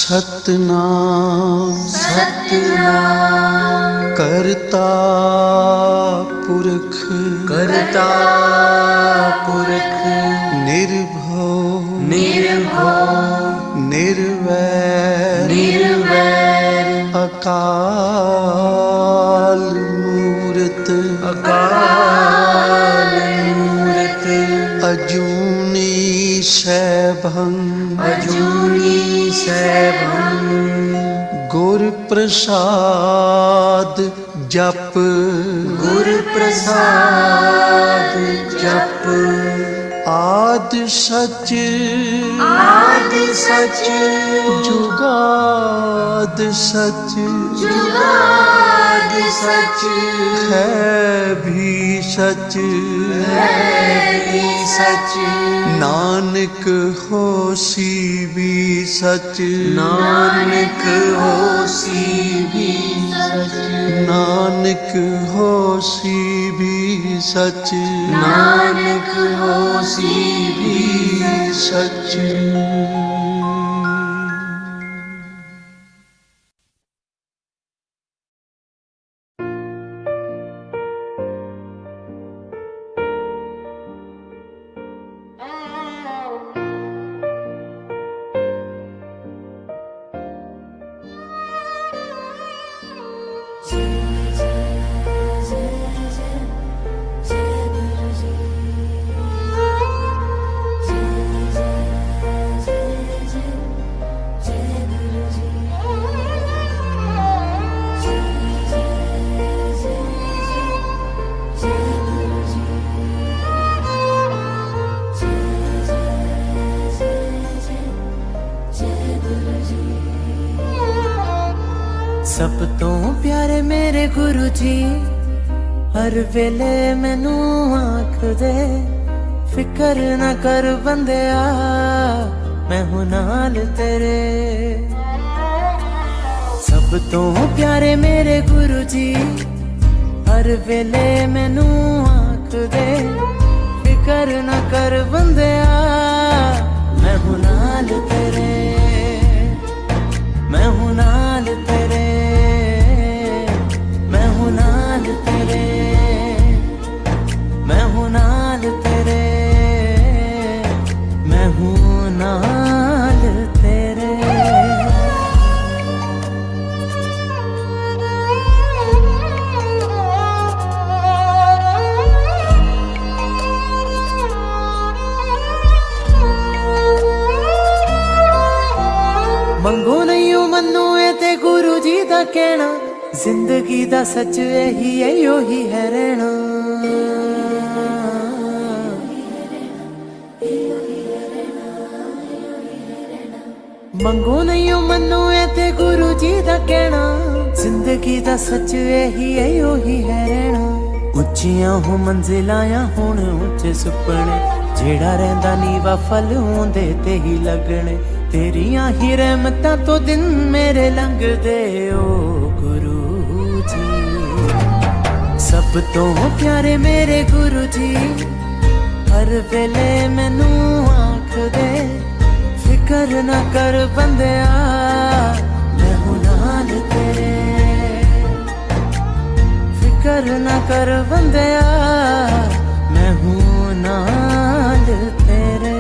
सतनाम सतनाम करता पुरख निर्भो निर्वैर अकाल मूरत अजूनी सैभं गुर प्रसाद जप आद सच जुगाद सच है भी सच नानक होसी भी सच नानक होसी भी सच सब तो प्यारे मेरे गुरु जी हर वेले मैनू आख दे फिकर ना कर बंदिया मैं हूं नाल तेरे। सब तो प्यारे मेरे गुरु जी हर वेले मैनू आख दे फिकर ना कर बंदिया मैं हूं नाल तेरे, मैं हूं नाल तेरे, मैं हूं नाल तेरे, मैं हूं नाल तेरे, मैं हूं नाल तेरे। मंगो नहीं मनु ते गुरु जी दा कहना जिंदगी दा सच यही है योही है रहना। मंगो नहीं मनु ते गुरु जी दा कहना जिंदगी दा सच यही है योही है रहना। उच्चियां हो मंजिलां हुण उच्चे सुपने जेड़ा रहिंदा नीवा फल होंदे ते ही लगने। तेरियां ही रहमतां तो दिन मेरे लंघदे ओ गुरु जी। सब तो प्यारे मेरे गुरु जी हर वेले मैनू आख दे फिकर ना कर बंदिया मैं हूं नाल तेरे, फिकर ना कर बंदिया मैं हूं नाल तेरे।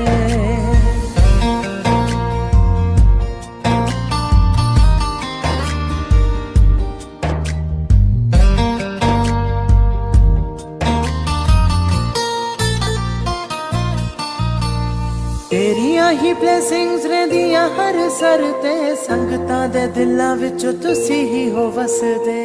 तेरियां ही ब्लेसिंग्स रहिंदियां हर सर ते संगतां दे दिलां विचों तुसी ही हो वसदे।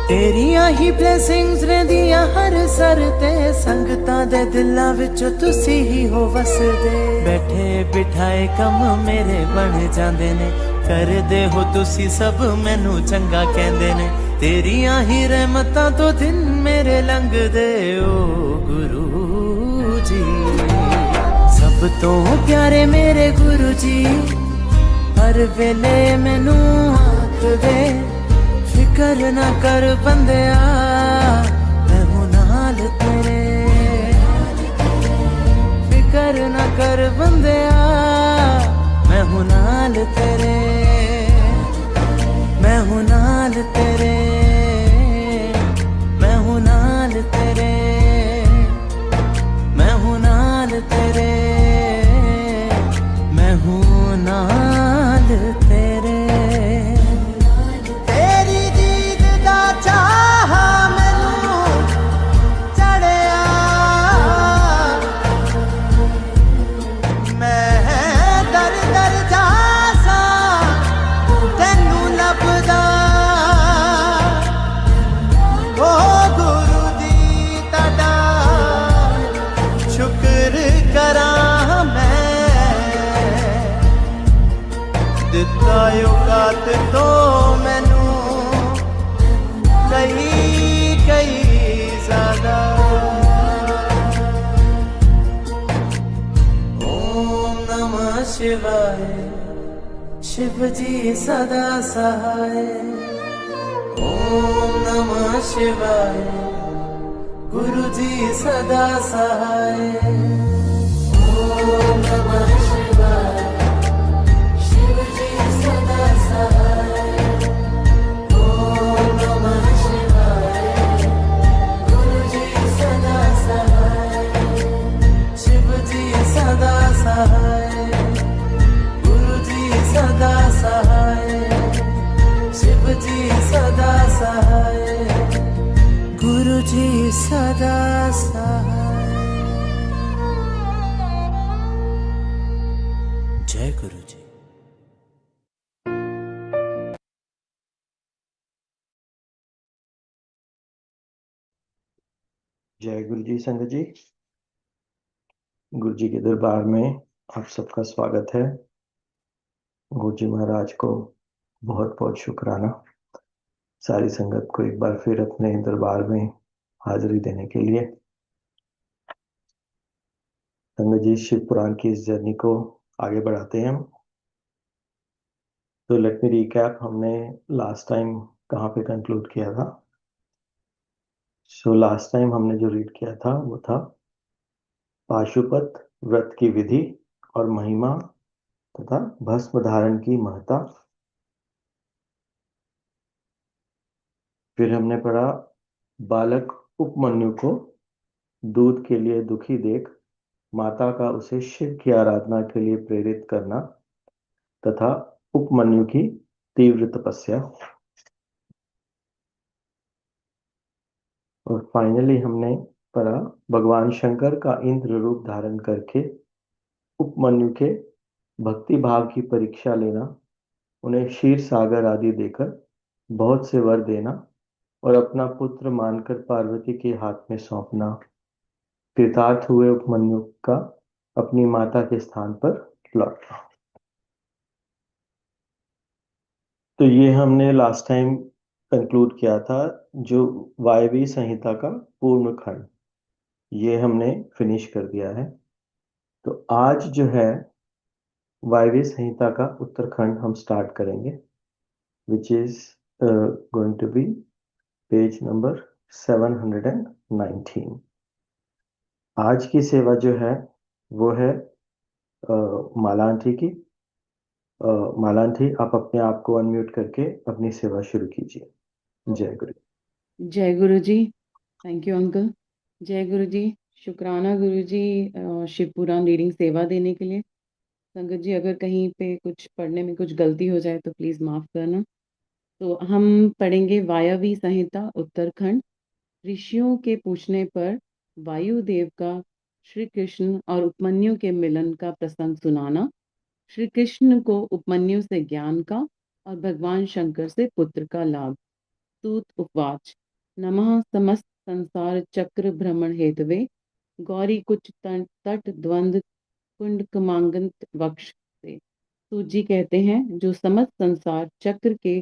तेरियां ही ब्लेसिंग्स रहिंदियां हर सर ते संगतां दे दिलां विचों तुसी ही हो वसदे। बैठे बिठाए कम मेरे बन जांदे ने कर दे हो तुसी सब मैनू चंगा कहंदे ने। तेरियां ही रहमतां तो दिन मेरे लंघदे ओ गुरु जी। सब तो प्यारे मेरे गुरु जी हर वेले मैनू आख दे फिकर ना कर बंदिया मैं हूं नाल तेरे फिकर ना कर बंदिया मैं हूं नाल तेरे मैं हूं नाल तेरे मैं हूं नाल तेरे मैं हूं नाल तेरे मैं हूं नाल तेरे तेरी दीद दा चाह मैनू चढ़िया मैं दर दर जासा तैनू लभदा ओ गुरु जी ताड़ा शुक्र करां मैं दिता औकात तो मैनू कई कई ज्यादा ओम नमः शिवाय शिव जी सदा सहाय ओम नमः शिवाय गुरु जी सदा सहाय ओम नमः शिवाय शिव जी सदा सहाय ओम नमः शिवाय गुरु जी सदा सहाय शिव जी सदा सहाय गुरु जी सदा सहाय शिव जी सदा सहाय गुरु जी सदा सहाय जय गुरु जी। जय गुरु जी संगत जी। गुरु जी के दरबार में आप सबका स्वागत है। गुरु जी महाराज को बहुत बहुत शुक्राना सारी संगत को एक बार फिर अपने दरबार में हाजिरी देने के लिए। संगत जी शिव पुराण की इस जर्नी को आगे बढ़ाते हैं हम। तो लेट मी रिकैप, हमने लास्ट टाइम कहाँ पे कंक्लूड किया था। सो लास्ट टाइम हमने जो रीड किया था वो था पाशुपत व्रत की विधि और महिमा तथा भस्म धारण की महत्ता। फिर हमने पढ़ा बालक उपमन्यु को दूध के लिए दुखी देख माता का उसे शिव की आराधना के लिए प्रेरित करना तथा उपमन्यु की तीव्र तपस्या। और फाइनली हमने पढ़ा भगवान शंकर का इंद्र रूप धारण करके उपमन्यु के भक्ति भाव की परीक्षा लेना, उन्हें क्षीर सागर आदि देकर बहुत से वर देना और अपना पुत्र मानकर पार्वती के हाथ में सौंपना। कृतार्थ हुए उपमन्यु का अपनी माता के स्थान पर लौटना। तो ये हमने लास्ट टाइम कंक्लूड किया था, जो वायवी संहिता का पूर्ण खंड ये हमने फिनिश कर दिया है। तो आज जो है वायवी संहिता का उत्तरखंड हम स्टार्ट करेंगे, which is going to be page number 719। आज की सेवा जो है वो है मालांठी की। मालांठी, आप अपने आप को अनम्यूट करके अपनी सेवा शुरू कीजिए। जय गुरु। जय गुरु जी। Thank you uncle. जय गुरु जी। शुक्राना गुरु जी शिव पुराण रीडिंग सेवा देने के लिए। संगत जी अगर कहीं पे कुछ पढ़ने में कुछ गलती हो जाए तो प्लीज़ माफ़ करना। तो हम पढ़ेंगे वायवी संहिता उत्तरखंड। ऋषियों के पूछने पर वायुदेव का श्री कृष्ण और उपमन्यु के मिलन का प्रसंग सुनाना, श्री कृष्ण को उपमन्यु से ज्ञान का और भगवान शंकर से पुत्र का लाभ। सूत उपवाच नमः समस्त संसार चक्र भ्रमण हेतवे गौरी कुछ तट द्वंद कुंड कमांगंत वक्ष से। सूत जी कहते हैं जो समस्त संसार चक्र के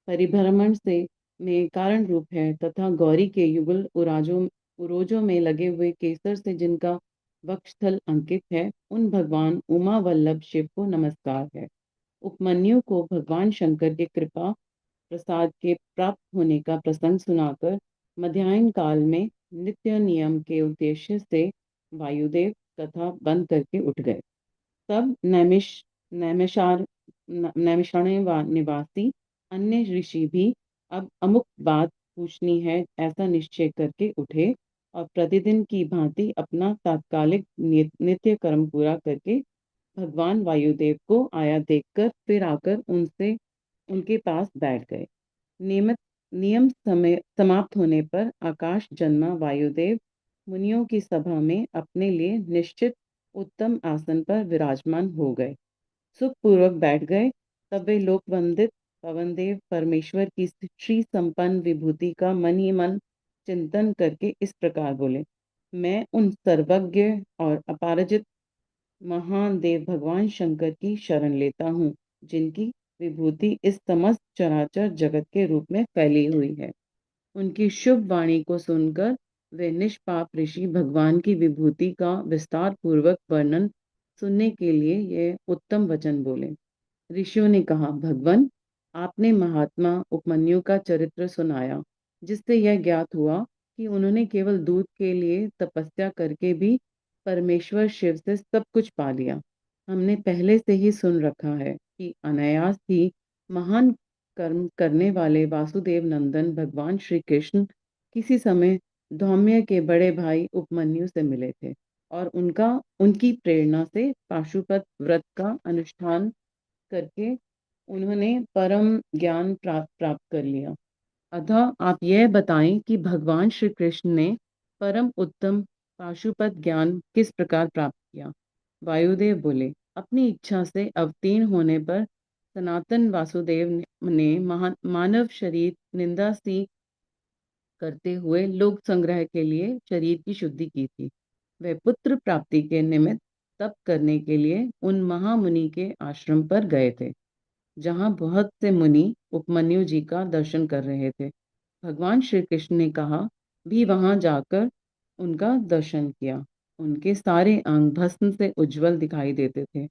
परिभ्रमण से में कारण रूप है तथा गौरी के युगल उरोजों में लगे हुए केसर से जिनका वक्षस्थल अंकित है, उन भगवान उमा वल्लभ शिव को नमस्कार है। उपमन्यु को भगवान शंकर के कृपा प्रसाद के प्राप्त होने का प्रसंग सुनाकर मध्याह्न काल में नित्य नियम के उद्देश्य से वायुदेव कथा बंद करके उठ गए। तब नैमिषार नैमिषारण्य निवासी अन्य ऋषि भी अब अमुक बात पूछनी है ऐसा निश्चय करके उठे और प्रतिदिन की भांति अपना तात्कालिक नित्य कर्म पूरा करके भगवान वायुदेव को आया देखकर फिर आकर उनसे उनके पास बैठ गए। नियमित नियम समय समाप्त होने पर आकाश जन्मा वायुदेव मुनियों की सभा में अपने लिए निश्चित उत्तम आसन पर विराजमान हो गए, सुखपूर्वक बैठ गए। तब वे लोक वंदित पवनदेव परमेश्वर की श्री संपन्न विभूति का मन ही मन चिंतन करके इस प्रकार बोले, मैं उन सर्वज्ञ और अपराजित महान देव भगवान शंकर की शरण लेता हूँ, जिनकी विभूति इस समस्त चराचर जगत के रूप में फैली हुई है। उनकी शुभ वाणी को सुनकर वे निष्पाप ऋषि भगवान की विभूति का विस्तार पूर्वक वर्णन सुनने के लिए यह उत्तम वचन बोले। ऋषियों ने कहा, भगवान, आपने महात्मा उपमन्यु का चरित्र सुनाया, जिससे यह ज्ञात हुआ कि उन्होंने केवल दूध के लिए तपस्या करके भी परमेश्वर शिव से सब कुछ पा लिया। हमने पहले से ही सुन रखा है कि अनायास ही महान कर्म करने वाले वासुदेव नंदन भगवान श्री कृष्ण किसी समय धौम्य के बड़े भाई उपमन्यु से मिले थे और उनकी प्रेरणा से पाशुपत व्रत का अनुष्ठान करके उन्होंने परम ज्ञान प्राप्त कर लिया। अतः आप यह बताएं कि भगवान श्री कृष्ण ने परम उत्तम पाशुपत ज्ञान किस प्रकार प्राप्त किया। वायुदेव बोले, अपनी इच्छा से अवतीर्ण होने पर सनातन वासुदेव ने मानव शरीर निंदा सी करते हुए लोक संग्रह के लिए शरीर की शुद्धि की थी। वे पुत्र प्राप्ति के निमित्त तप करने के लिए उन महामुनि के आश्रम पर गए थे, जहां बहुत से मुनि उपमन्यु जी का दर्शन कर रहे थे। भगवान श्री कृष्ण ने कहा भी वहां जाकर उनका दर्शन किया। उनके सारे अंग भस्म से उज्जवल दिखाई देते थे।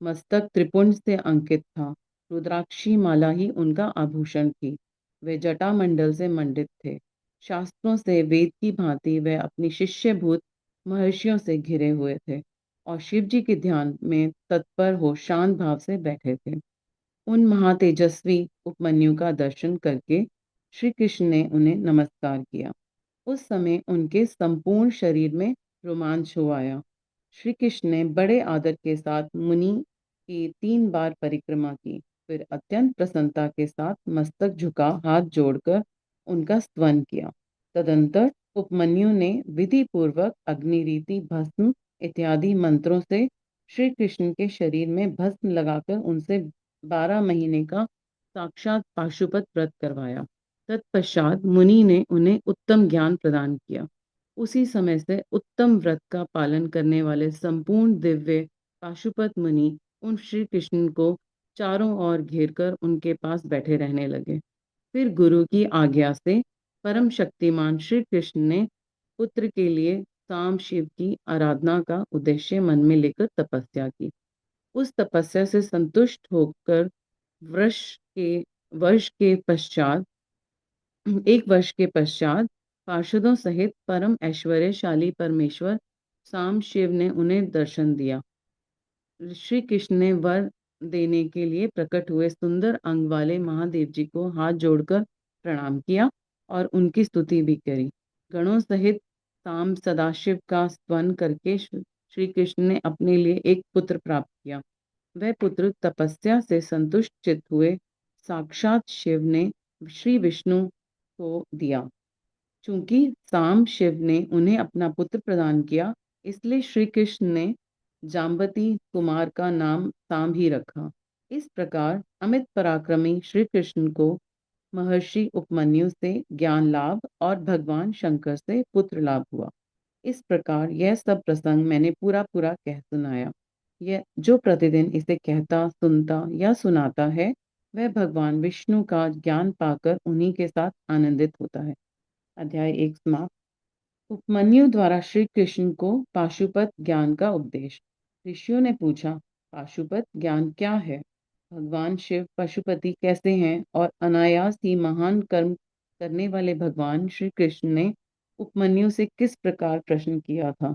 मस्तक त्रिपुंड से अंकित था। रुद्राक्षी माला ही उनका आभूषण थी। वे जटामंडल से मंडित थे। शास्त्रों से वेद की भांति वे अपनी शिष्यभूत महर्षियों से घिरे हुए थे और शिव जी के ध्यान में तत्पर हो शांत भाव से बैठे थे। उन महातेजस्वी उपमन्यु का दर्शन करके श्री कृष्ण ने उन्हें नमस्कार किया। उस समय उनके संपूर्ण शरीर में रोमांच हो आया। श्री कृष्ण ने बड़े आदर के साथ मुनि की 3 बार परिक्रमा की, फिर अत्यंत प्रसन्नता के साथ मस्तक झुका हाथ जोड़कर उनका स्तवन किया। तदंतर उपमन्यु ने विधि पूर्वक अग्निरीति भस्म इत्यादि मंत्रों से श्री कृष्ण के शरीर में भस्म लगाकर उनसे 12 महीने का साक्षात पाशुपत व्रत करवाया। तत्पश्चात मुनि ने उन्हें उत्तम ज्ञान प्रदान किया। उसी समय से उत्तम व्रत का पालन करने वाले संपूर्ण दिव्य पाशुपत मुनि उन श्री कृष्ण को चारों ओर घेरकर उनके पास बैठे रहने लगे। फिर गुरु की आज्ञा से परम शक्तिमान श्री कृष्ण ने पुत्र के लिए शाम शिव की आराधना का उद्देश्य मन में लेकर तपस्या की। उस तपस्या से संतुष्ट होकर वर्ष के पश्चात 1 वर्ष के पश्चात पार्षदों सहित परम ऐश्वर्यशाली परमेश्वर साम शिव ने उन्हें दर्शन दिया। श्री कृष्ण ने वर देने के लिए प्रकट हुए सुंदर अंग वाले महादेव जी को हाथ जोड़कर प्रणाम किया और उनकी स्तुति भी करी। गणों सहित साम सदाशिव का स्तवन करके श्री कृष्ण ने अपने लिए एक पुत्र प्राप्त किया। वह पुत्र तपस्या से संतुष्ट चित हुए साक्षात शिव ने श्री विष्णु को दिया। चूंकि साम शिव ने उन्हें अपना पुत्र प्रदान किया, इसलिए श्री कृष्ण ने जाम्बती कुमार का नाम साम ही रखा। इस प्रकार अमित पराक्रमी श्री कृष्ण को महर्षि उपमन्यु से ज्ञान लाभ और भगवान शंकर से पुत्र लाभ हुआ। इस प्रकार यह सब प्रसंग मैंने पूरा कह सुनाया। यह जो प्रतिदिन इसे कहता, सुनता या सुनाता है, वह भगवान विष्णु का ज्ञान पाकर उन्हीं के साथ आनंदित होता है। अध्याय 1 समाप्त। उपमन्यु द्वारा श्री कृष्ण को पाशुपत ज्ञान का उपदेश। ऋषियों ने पूछा, पाशुपत ज्ञान क्या है? भगवान शिव पशुपति कैसे हैं और अनायास ही महान कर्म करने वाले भगवान श्री कृष्ण ने उपमन्यु से किस प्रकार प्रश्न किया था।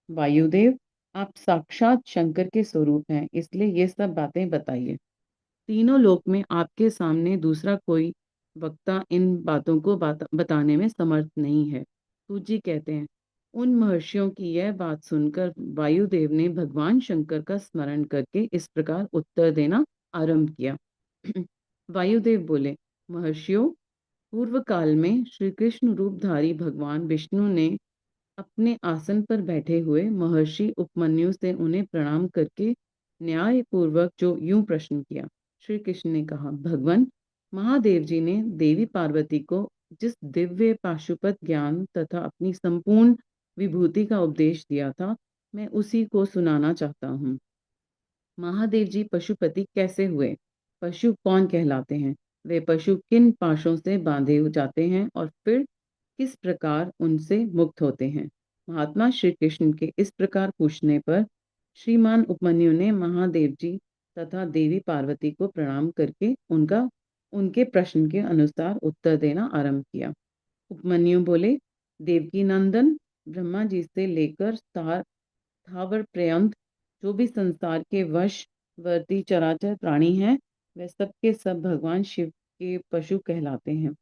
वायुदेव, आप साक्षात शंकर के स्वरूप हैं, इसलिए ये सब बातें बताइए। तीनों लोक में आपके सामने दूसरा कोई वक्ता इन बातों को बताने में समर्थ नहीं है। सूत जी कहते हैं, उन महर्षियों की यह बात सुनकर वायुदेव ने भगवान शंकर का स्मरण करके इस प्रकार उत्तर देना आरंभ किया। वायुदेव बोले, महर्षियों, पूर्व काल में श्री कृष्ण रूपधारी भगवान विष्णु ने अपने आसन पर बैठे हुए महर्षि उपमन्यु से उन्हें प्रणाम करके न्याय पूर्वक जो यूं प्रश्न किया। श्री कृष्ण ने कहा, भगवान महादेव जी ने देवी पार्वती को जिस दिव्य पाशुपत ज्ञान तथा अपनी संपूर्ण विभूति का उपदेश दिया था, मैं उसी को सुनाना चाहता हूँ। महादेव जी पशुपति कैसे हुए? पशु कौन कहलाते हैं? वे पशु किन पाशों से बांधे हो जाते हैं और फिर किस प्रकार उनसे मुक्त होते हैं? महात्मा श्री कृष्ण के इस प्रकार पूछने पर श्रीमान उपमन्यु ने महादेव जी तथा देवी पार्वती को प्रणाम करके उनके प्रश्न के अनुसार उत्तर देना आरंभ किया। उपमन्यु बोले, देवकी नंदन, ब्रह्मा जी से लेकर स्थावर पर्यंत जो भी संसार के वशवर्ती चराचर प्राणी हैं, वे सब के सब भगवान शिव के पशु कहलाते हैं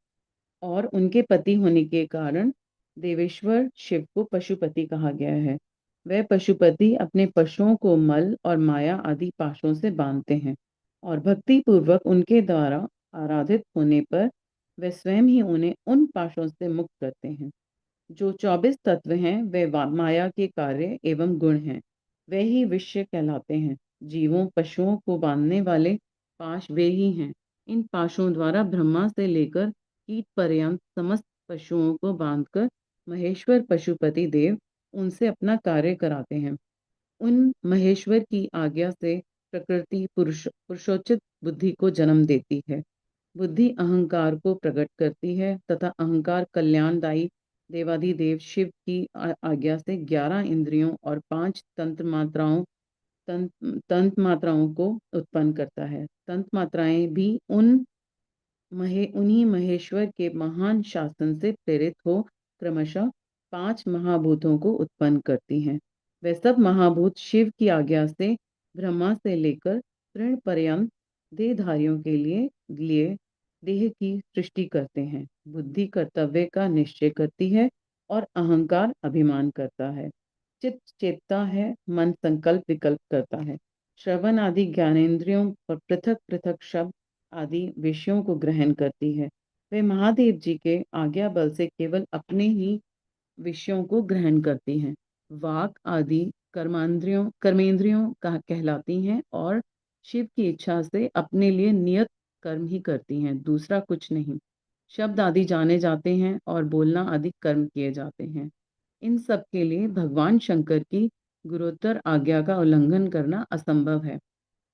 और उनके पति होने के कारण देवेश्वर शिव को पशुपति कहा गया है। वह पशुपति अपने पशुओं को मल और माया आदि पाशों से बांधते हैं और भक्ति पूर्वक उनके द्वारा आराधित होने पर वे स्वयं ही उन्हें उन पाशों से मुक्त करते हैं। जो 24 तत्व हैं वे माया के कार्य एवं गुण हैं, वे ही विषय कहलाते हैं। जीवों पशुओं को बांधने वाले पाश वे ही हैं। इन पाशों द्वारा ब्रह्मा से लेकर कीट पर्यंत समस्त पशुओं को बांधकर महेश्वर पशुपति देव उनसे अपना कार्य कराते हैं। उन महेश्वर की आज्ञा से प्रकृति पुरुषोचित बुद्धि को जन्म देती है। बुद्धि अहंकार को प्रकट करती है तथा अहंकार कल्याणदायी देवाधिदेव शिव की आज्ञा से 11 इंद्रियों और 5 तंत्र मात्राओं को उत्पन्न करता है। तंत्र मात्राएं भी उन्हीं महेश्वर के महान शासन से प्रेरित हो क्रमशः 5 महाभूतों को उत्पन्न करती हैं। वे सब महाभूत शिव की आज्ञा से ब्रह्मा से लेकर तृण पर्यंत देहधारियों के लिए देह की सृष्टि करते हैं। बुद्धि कर्तव्य का निश्चय करती है और अहंकार अभिमान करता है। चित्त चेतता है, मन संकल्प विकल्प करता है। श्रवण आदि ज्ञानेंद्रियों पर पृथक पृथक शब्द आदि विषयों को ग्रहण करती है। वे महादेव जी के आज्ञा बल से केवल अपने ही विषयों को ग्रहण करती हैं। वाक आदि कर्मेंद्रियों का कहलाती हैं और शिव की इच्छा से अपने लिए नियत कर्म ही करती हैं, दूसरा कुछ नहीं। शब्द आदि जाने जाते हैं और बोलना आदि कर्म किए जाते हैं। इन सब के लिए भगवान शंकर की गुरुतर आज्ञा का उल्लंघन करना असंभव है।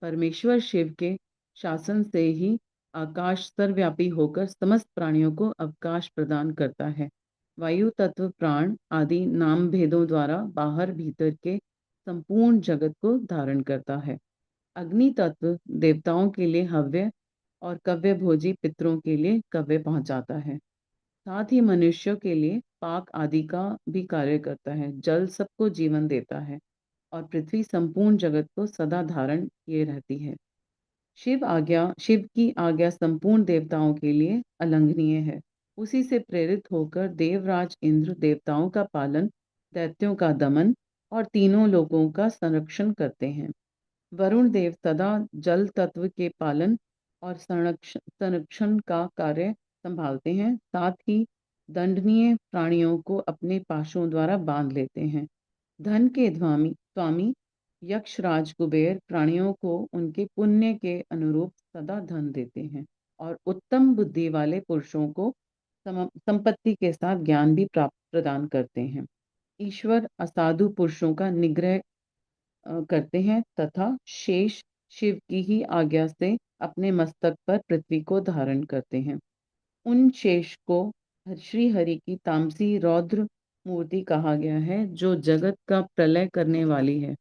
परमेश्वर शिव के शासन से ही आकाश सर्वव्यापी होकर समस्त प्राणियों को अवकाश प्रदान करता है। वायु तत्व प्राण आदि नाम भेदों द्वारा बाहर भीतर के संपूर्ण जगत को धारण करता है। अग्नि तत्व देवताओं के लिए हव्य और कव्य भोजी पितरों के लिए कव्य पहुंचाता है। साथ ही मनुष्यों के लिए पाक आदि का भी कार्य करता है। जल सबको जीवन देता है और पृथ्वी संपूर्ण जगत को सदा धारण किए रहती है। शिव की आज्ञा संपूर्ण देवताओं के लिए अलंघनीय है। उसी से प्रेरित होकर देवराज इंद्र देवताओं का पालन, दैत्यों का दमन और तीनों लोगों का संरक्षण करते हैं। वरुण देव सदा जल तत्व के पालन और संरक्षण का कार्य संभालते हैं। साथ ही दंडनीय प्राणियों को अपने पाशों द्वारा बांध लेते हैं। धन के स्वामी यक्षराज कुबेर प्राणियों को उनके पुण्य के अनुरूप सदा धन देते हैं और उत्तम बुद्धि वाले पुरुषों को संपत्ति के साथ ज्ञान भी प्रदान करते हैं। ईश्वर असाधु पुरुषों का निग्रह करते हैं तथा शेष शिव की ही आज्ञा से अपने मस्तक पर पृथ्वी को धारण करते हैं। उन शेष को श्री हरि की तामसी रौद्र मूर्ति कहा गया है, जो जगत का प्रलय करने वाली है।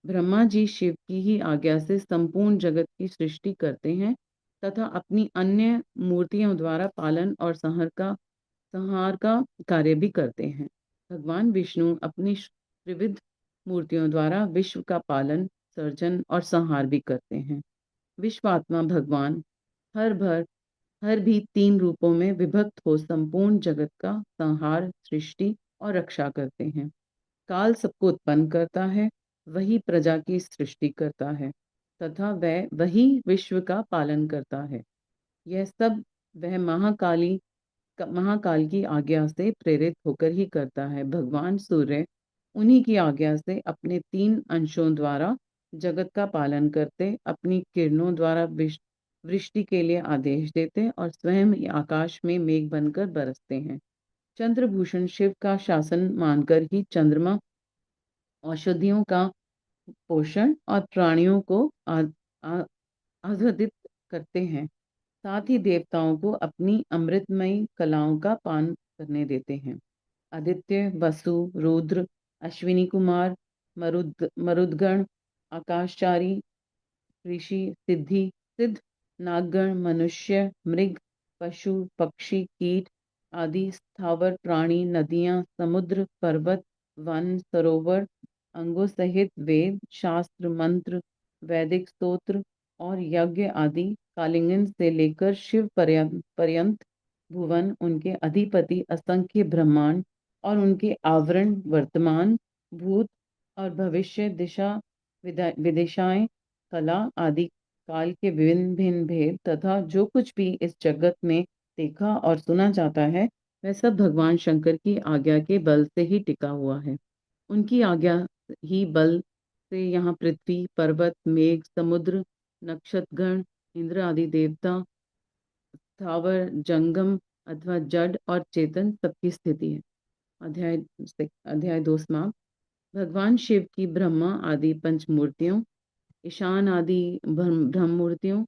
ब्रह्मा जी शिव की ही आज्ञा से संपूर्ण जगत की सृष्टि करते हैं तथा अपनी अन्य मूर्तियों द्वारा पालन और संहार का कार्य भी करते हैं। भगवान विष्णु अपनी त्रिविध मूर्तियों द्वारा विश्व का पालन, सर्जन और संहार भी करते हैं। विश्वात्मा भगवान हर भर हर भी 3 रूपों में विभक्त हो संपूर्ण जगत का संहार, सृष्टि और रक्षा करते हैं। काल सबको उत्पन्न करता है, वही प्रजा की सृष्टि करता है तथा वह वही विश्व का पालन करता है। यह सब वह महाकाल की आज्ञा से प्रेरित होकर ही करता है। भगवान सूर्य उन्हीं की आज्ञा से अपने 3 अंशों द्वारा जगत का पालन करते, अपनी किरणों द्वारा वृष्टि के लिए आदेश देते और स्वयं आकाश में मेघ बनकर बरसते हैं। चंद्रभूषण शिव का शासन मानकर ही चंद्रमा औषधियों का पोषण और प्राणियों को आह्लादित करते हैं। साथ ही देवताओं को अपनी अमृतमयी कलाओं का पान करने देते हैं। आदित्य, वसु, रुद्र, अश्विनी कुमार, मरुदगण, आकाशचारी, ऋषि, सिद्ध, नागगण, मनुष्य, मृग, पशु, पक्षी, कीट आदि स्थावर प्राणी, नदियां, समुद्र, पर्वत, वन, सरोवर, अंगों सहित वेद, शास्त्र, मंत्र, वैदिक स्तोत्र और यज्ञ आदि कालिंगन से लेकर शिव पर्यंत भुवन, उनके अधिपति असंख्य ब्रह्मांड और उनके आवरण, वर्तमान, भूत और भविष्य विदिशाएं, कला आदि काल के विभिन्न भिन्न भेद तथा जो कुछ भी इस जगत में देखा और सुना जाता है वह सब भगवान शंकर की आज्ञा के बल से ही टिका हुआ है। उनकी आज्ञा ही बल से यहाँ पृथ्वी, पर्वत, मेघ, समुद्र, नक्षत्रगण, इंद्र आदि देवता, स्थावर, जंगम अथवा जड़ और चेतन सबकी स्थिति है। अध्याय 2 समाप्त। भगवान शिव की ब्रह्मा आदि पंचमूर्तियों, ईशान आदि ब्रह्म मूर्तियों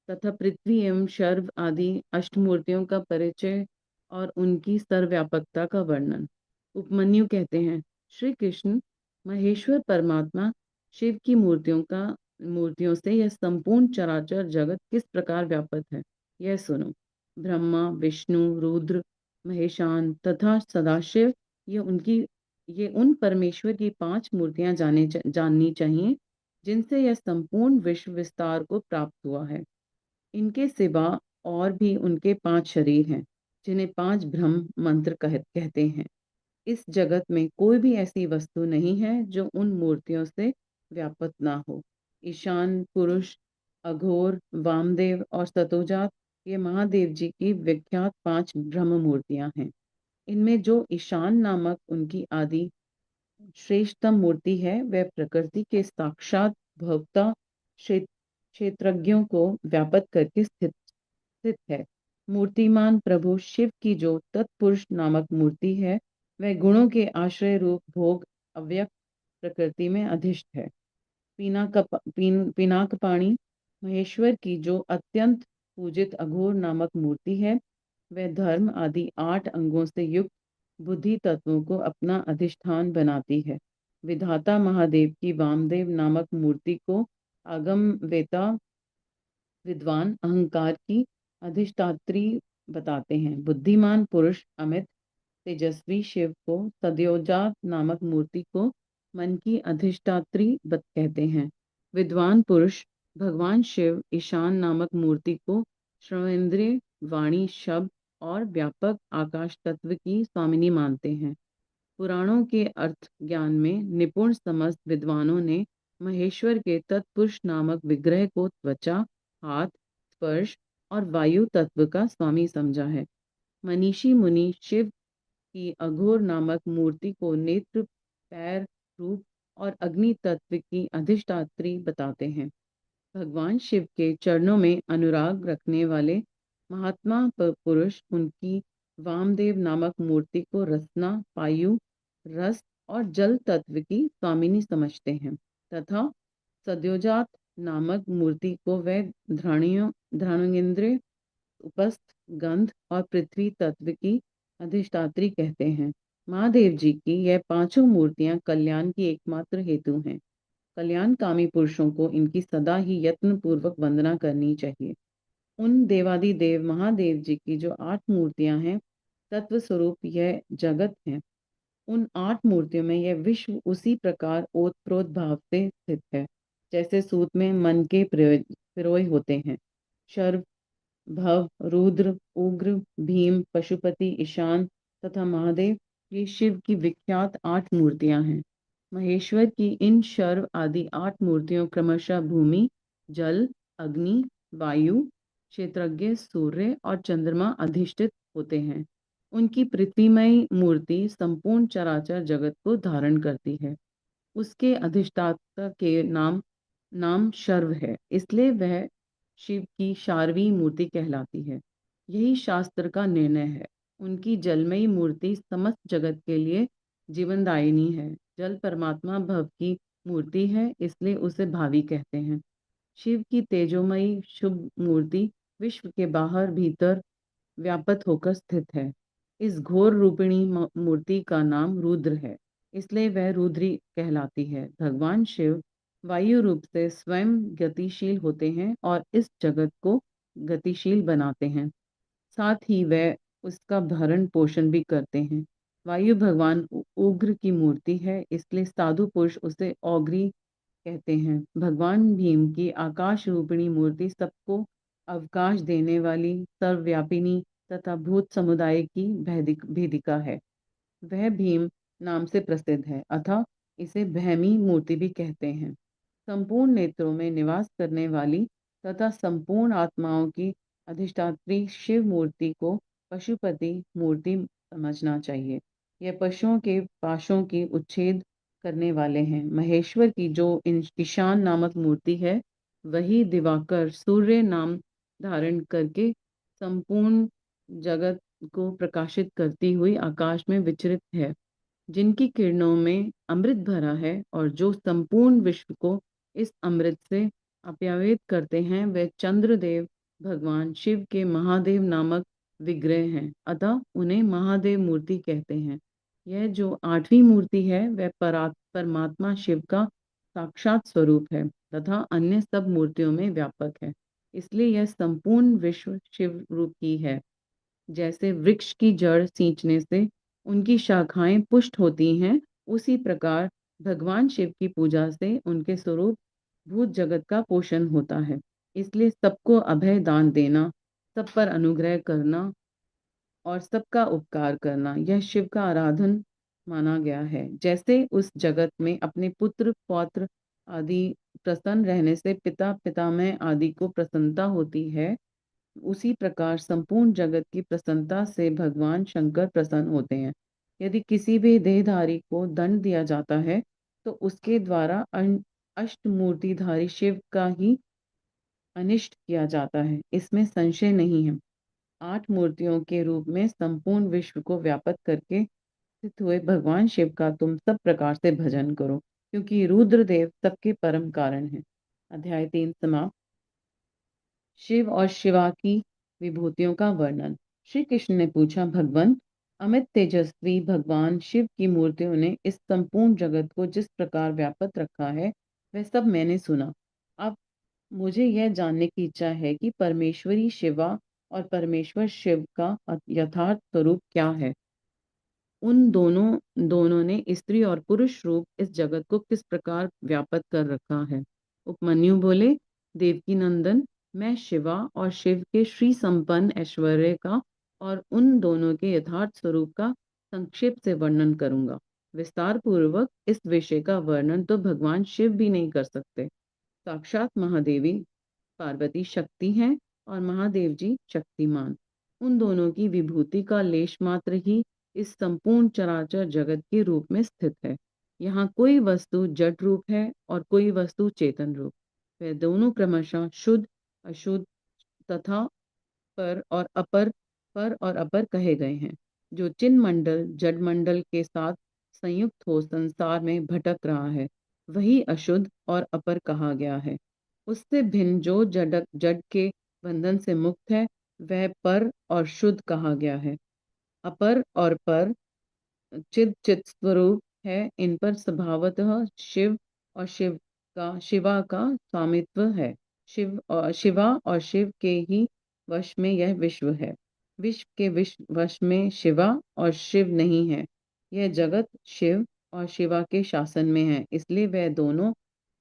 तथा पृथ्वी एवं शर्व आदि अष्टमूर्तियों का परिचय और उनकी सर्वव्यापकता का वर्णन। उपमन्यु कहते हैं, श्री कृष्ण महेश्वर परमात्मा शिव की मूर्तियों से यह संपूर्ण चराचर जगत किस प्रकार व्यापक है, यह सुनो। ब्रह्मा, विष्णु, रुद्र, महेशान तथा सदाशिव ये उन परमेश्वर की 5 मूर्तियां जाननी चाहिए जिनसे यह संपूर्ण विश्व विस्तार को प्राप्त हुआ है। इनके सिवा और भी उनके 5 शरीर हैं जिन्हें 5 ब्रह्म मंत्र कहते हैं। इस जगत में कोई भी ऐसी वस्तु नहीं है जो उन मूर्तियों से व्यापक ना हो। ईशान पुरुष, अघोर, वामदेव और सतोजात ये महादेव जी की विख्यात 5 ब्रह्म मूर्तियां हैं। इनमें जो ईशान नामक उनकी आदि श्रेष्ठतम मूर्ति है वह प्रकृति के साक्षात भोक्ता क्षेत्रज्ञों को व्यापक करके स्थित है। मूर्तिमान प्रभु शिव की जो तत्पुरुष नामक मूर्ति है वह गुणों के आश्रय रूप भोग अव्यक्त प्रकृति में अधिष्ठ है। पिनाकपाणी महेश्वर की जो अत्यंत पूजित अघोर नामक मूर्ति है वह धर्म आदि 8 अंगों से युक्त बुद्धि तत्वों को अपना अधिष्ठान बनाती है। विधाता महादेव की वामदेव नामक मूर्ति को आगम वेता विद्वान अहंकार की अधिष्ठात्री बताते हैं। बुद्धिमान पुरुष अमित तेजस्वी शिव को सद्योजात नामक मूर्ति को मन की अधिष्ठात्री कहते हैं। विद्वान पुरुष भगवान शिव ईशान नामक मूर्ति को श्रवणेंद्रिय, वाणी, शब्द और व्यापक आकाश तत्व की स्वामिनी मानते हैं। पुराणों के अर्थ ज्ञान में निपुण समस्त विद्वानों ने महेश्वर के तत्पुरुष नामक विग्रह को त्वचा, हाथ, स्पर्श और वायु तत्व का स्वामी समझा है। मनीषी मुनि शिव की अघोर नामक मूर्ति को नेत्र, पैर, रूप और अग्नि तत्व की अधिष्ठात्री बताते हैं। भगवान शिव के चरणों में अनुराग रखने वाले महात्मा पुरुष उनकी वामदेव नामक मूर्ति को रसना, पायु, रस और जल तत्व की स्वामिनी समझते हैं तथा सद्योजात नामक मूर्ति को वह घ्राणेंद्रिय, उपस्थ, गंध और पृथ्वी तत्व की अधिष्ठात्री कहते हैं। महादेव जी की यह 5 मूर्तियां कल्याण की एकमात्र हेतु हैं। कल्याणकामी पुरुषों को इनकी सदा ही यत्न पूर्वक वंदना करनी चाहिए। उन देवादिदेव महादेव जी की जो 8 मूर्तियां हैं, तत्व स्वरूप यह जगत है। उन 8 मूर्तियों में यह विश्व उसी प्रकार ओतप्रोत भाव से स्थित है, जैसे सूत में मन के पिरोए होते हैं। शर्व, भव, रुद्र, उग्र, भीम, पशुपति, ईशान तथा महादेव, ये शिव की विख्यात 8 मूर्तियां हैं। महेश्वर की इन शर्व आदि 8 मूर्तियों क्रमशः भूमि, जल, अग्नि, वायु, क्षेत्रज्ञ, सूर्य और चंद्रमा अधिष्ठित होते हैं। उनकी पृथ्वीमयी मूर्ति संपूर्ण चराचर जगत को धारण करती है। उसके अधिष्ठाता के नाम शर्व है, इसलिए वह शिव की शार्वी मूर्ति कहलाती है। यही शास्त्र का निर्णय है। उनकी जलमयी मूर्ति समस्त जगत के लिए जीवनदायिनी है। जल परमात्मा भव की मूर्ति है, इसलिए उसे भावी कहते हैं। शिव की तेजोमयी शुभ मूर्ति विश्व के बाहर भीतर व्यापक होकर स्थित है। इस घोर रूपिणी मूर्ति का नाम रुद्र है, इसलिए वह रुद्री कहलाती है। भगवान शिव वायु रूप से स्वयं गतिशील होते हैं और इस जगत को गतिशील बनाते हैं। साथ ही वह उसका भरण पोषण भी करते हैं। वायु भगवान उग्र की मूर्ति है, इसलिए साधु पुरुष उसे औग्री कहते हैं। भगवान भीम की आकाश रूपिणी मूर्ति सबको अवकाश देने वाली सर्वव्यापिनी तथा भूत समुदाय की भेदिका है। वह भीम नाम से प्रसिद्ध है, अतः इसे भैमी मूर्ति भी कहते हैं। संपूर्ण नेत्रों में निवास करने वाली तथा संपूर्ण आत्माओं की अधिष्ठात्री शिव मूर्ति को पशुपति मूर्ति समझना चाहिए। यह पशुओं के पाशों की उच्छेद करने वाले हैं। महेश्वर की जो ईशान नामक मूर्ति है, वही दिवाकर सूर्य नाम धारण करके संपूर्ण जगत को प्रकाशित करती हुई आकाश में विचरित है, जिनकी किरणों में अमृत भरा है और जो संपूर्ण विश्व को इस अमृत से अप्यायित करते हैं, वे चंद्रदेव भगवान शिव के महादेव नामक विग्रह हैं, अतः उन्हें महादेव मूर्ति कहते हैं। यह जो 8वीं मूर्ति है, वह परमात्मा शिव का साक्षात स्वरूप है तथा अन्य सब मूर्तियों में व्यापक है, इसलिए यह संपूर्ण विश्व शिव रूप की है। जैसे वृक्ष की जड़ सींचने से उनकी शाखाएं पुष्ट होती हैं, उसी प्रकार भगवान शिव की पूजा से उनके स्वरूप भूत जगत का पोषण होता है। इसलिए सबको अभय दान देना, सब पर अनुग्रह करना और सबका उपकार करना, यह शिव का आराधन माना गया है। जैसे उस जगत में अपने पुत्र पौत्र आदि प्रसन्न रहने से पिता पितामह आदि को प्रसन्नता होती है, उसी प्रकार संपूर्ण जगत की प्रसन्नता से भगवान शंकर प्रसन्न होते हैं। यदि किसी भी देहधारी को दंड दिया जाता है, तो उसके द्वारा अष्टमूर्तिधारी शिव का ही अनिष्ट किया जाता है, इसमें संशय नहीं है। 8 मूर्तियों के रूप में संपूर्ण विश्व को व्यापक करके स्थित हुए भगवान शिव का तुम सब प्रकार से भजन करो, क्योंकि रुद्रदेव सबके परम कारण हैं। अध्याय 3 समाप्त। शिव और शिवा की विभूतियों का वर्णन। श्री कृष्ण ने पूछा, भगवान, अमित तेजस्वी भगवान शिव की मूर्तियों ने इस संपूर्ण जगत को जिस प्रकार व्यापक रखा है, वह सब मैंने सुना। अब मुझे यह जानने की इच्छा है कि परमेश्वरी शिवा और परमेश्वर शिव का यथार्थ स्वरूप क्या है। उन दोनों ने स्त्री और पुरुष रूप इस जगत को किस प्रकार व्यापक कर रखा है। उपमन्यु बोले, देवकी नंदन, मैं शिवा और शिव के श्री संपन्न ऐश्वर्य का और उन दोनों के यथार्थ स्वरूप का संक्षेप से वर्णन करूंगा। विस्तार पूर्वक इस विषय का वर्णन तो भगवान शिव भी नहीं कर सकते। साक्षात महादेवी पार्वती शक्ति हैं और महादेव जी शक्तिमान। उन दोनों की विभूति का लेश मात्र ही इस संपूर्ण चराचर जगत के रूप में स्थित है। यहाँ कोई वस्तु जड़ रूप है और कोई वस्तु चेतन रूप। वे दोनों क्रमशः शुद्ध अशुद्ध तथा पर और अपर कहे गए हैं। जो चिन्ह मंडल जड़ मंडल के साथ संयुक्त हो संसार में भटक रहा है, वही अशुद्ध और अपर कहा गया है। उससे भिन्न जो जड़ के बंधन से मुक्त है, वह पर और शुद्ध कहा गया है। अपर और पर चित स्वरूप है, इन पर स्वभावतः शिव और शिव शिवा का स्वामित्व है। शिवा और शिव के ही वश में यह विश्व है। विश्व के वश में शिवा और शिव नहीं है। यह जगत शिव और शिवा के शासन में है, इसलिए वह दोनों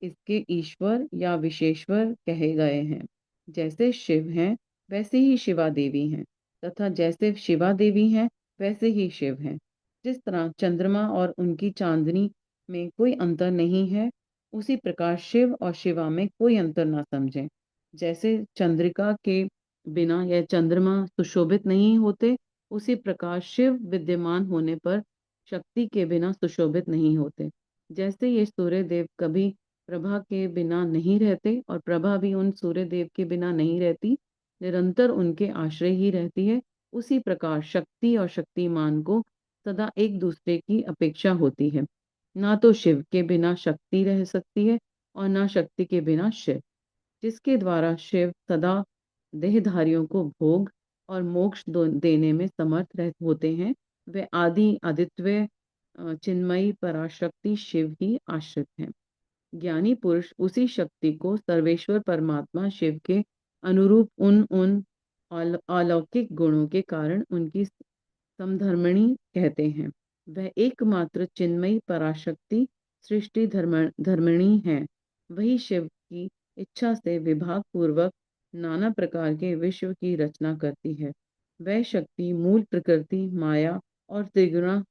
इसके ईश्वर या विशेश्वर कहे गए हैं। जैसे शिव हैं वैसे ही शिवा देवी हैं, तथा जैसे शिवा देवी हैं वैसे ही शिव हैं। जिस तरह चंद्रमा और उनकी चांदनी में कोई अंतर नहीं है, उसी प्रकार शिव और शिवा में कोई अंतर ना समझें। जैसे चंद्रिका के बिना यह चंद्रमा सुशोभित नहीं होते, उसी प्रकार शिव विद्यमान होने पर शक्ति के बिना सुशोभित नहीं होते। जैसे ये सूर्य देव कभी प्रभा के बिना नहीं रहते और प्रभा भी उन सूर्य देव के बिना नहीं रहती, निरंतर उनके आश्रय ही रहती है, उसी प्रकार शक्ति और शक्तिमान को सदा एक दूसरे की अपेक्षा होती है। ना तो शिव के बिना शक्ति रह सकती है और ना शक्ति के बिना शिव। जिसके द्वारा शिव सदा देहधारियों को भोग और मोक्ष देने में समर्थ होते हैं, वे आदि आदित्य चिन्मयी पराशक्ति शिव ही आश्रित हैं। ज्ञानी पुरुष उसी शक्ति को सर्वेश्वर परमात्मा शिव के अनुरूप उन उन अलौकिक गुणों के कारण उनकी समधर्मिणी कहते हैं। वह एकमात्र चिन्मयी पराशक्ति सृष्टि धर्मिणी है। वही शिव की इच्छा से विभाग पूर्वक नाना प्रकार के विश्व की रचना करती है। वह शक्ति मूल प्रकृति, माया और त्रिगुणा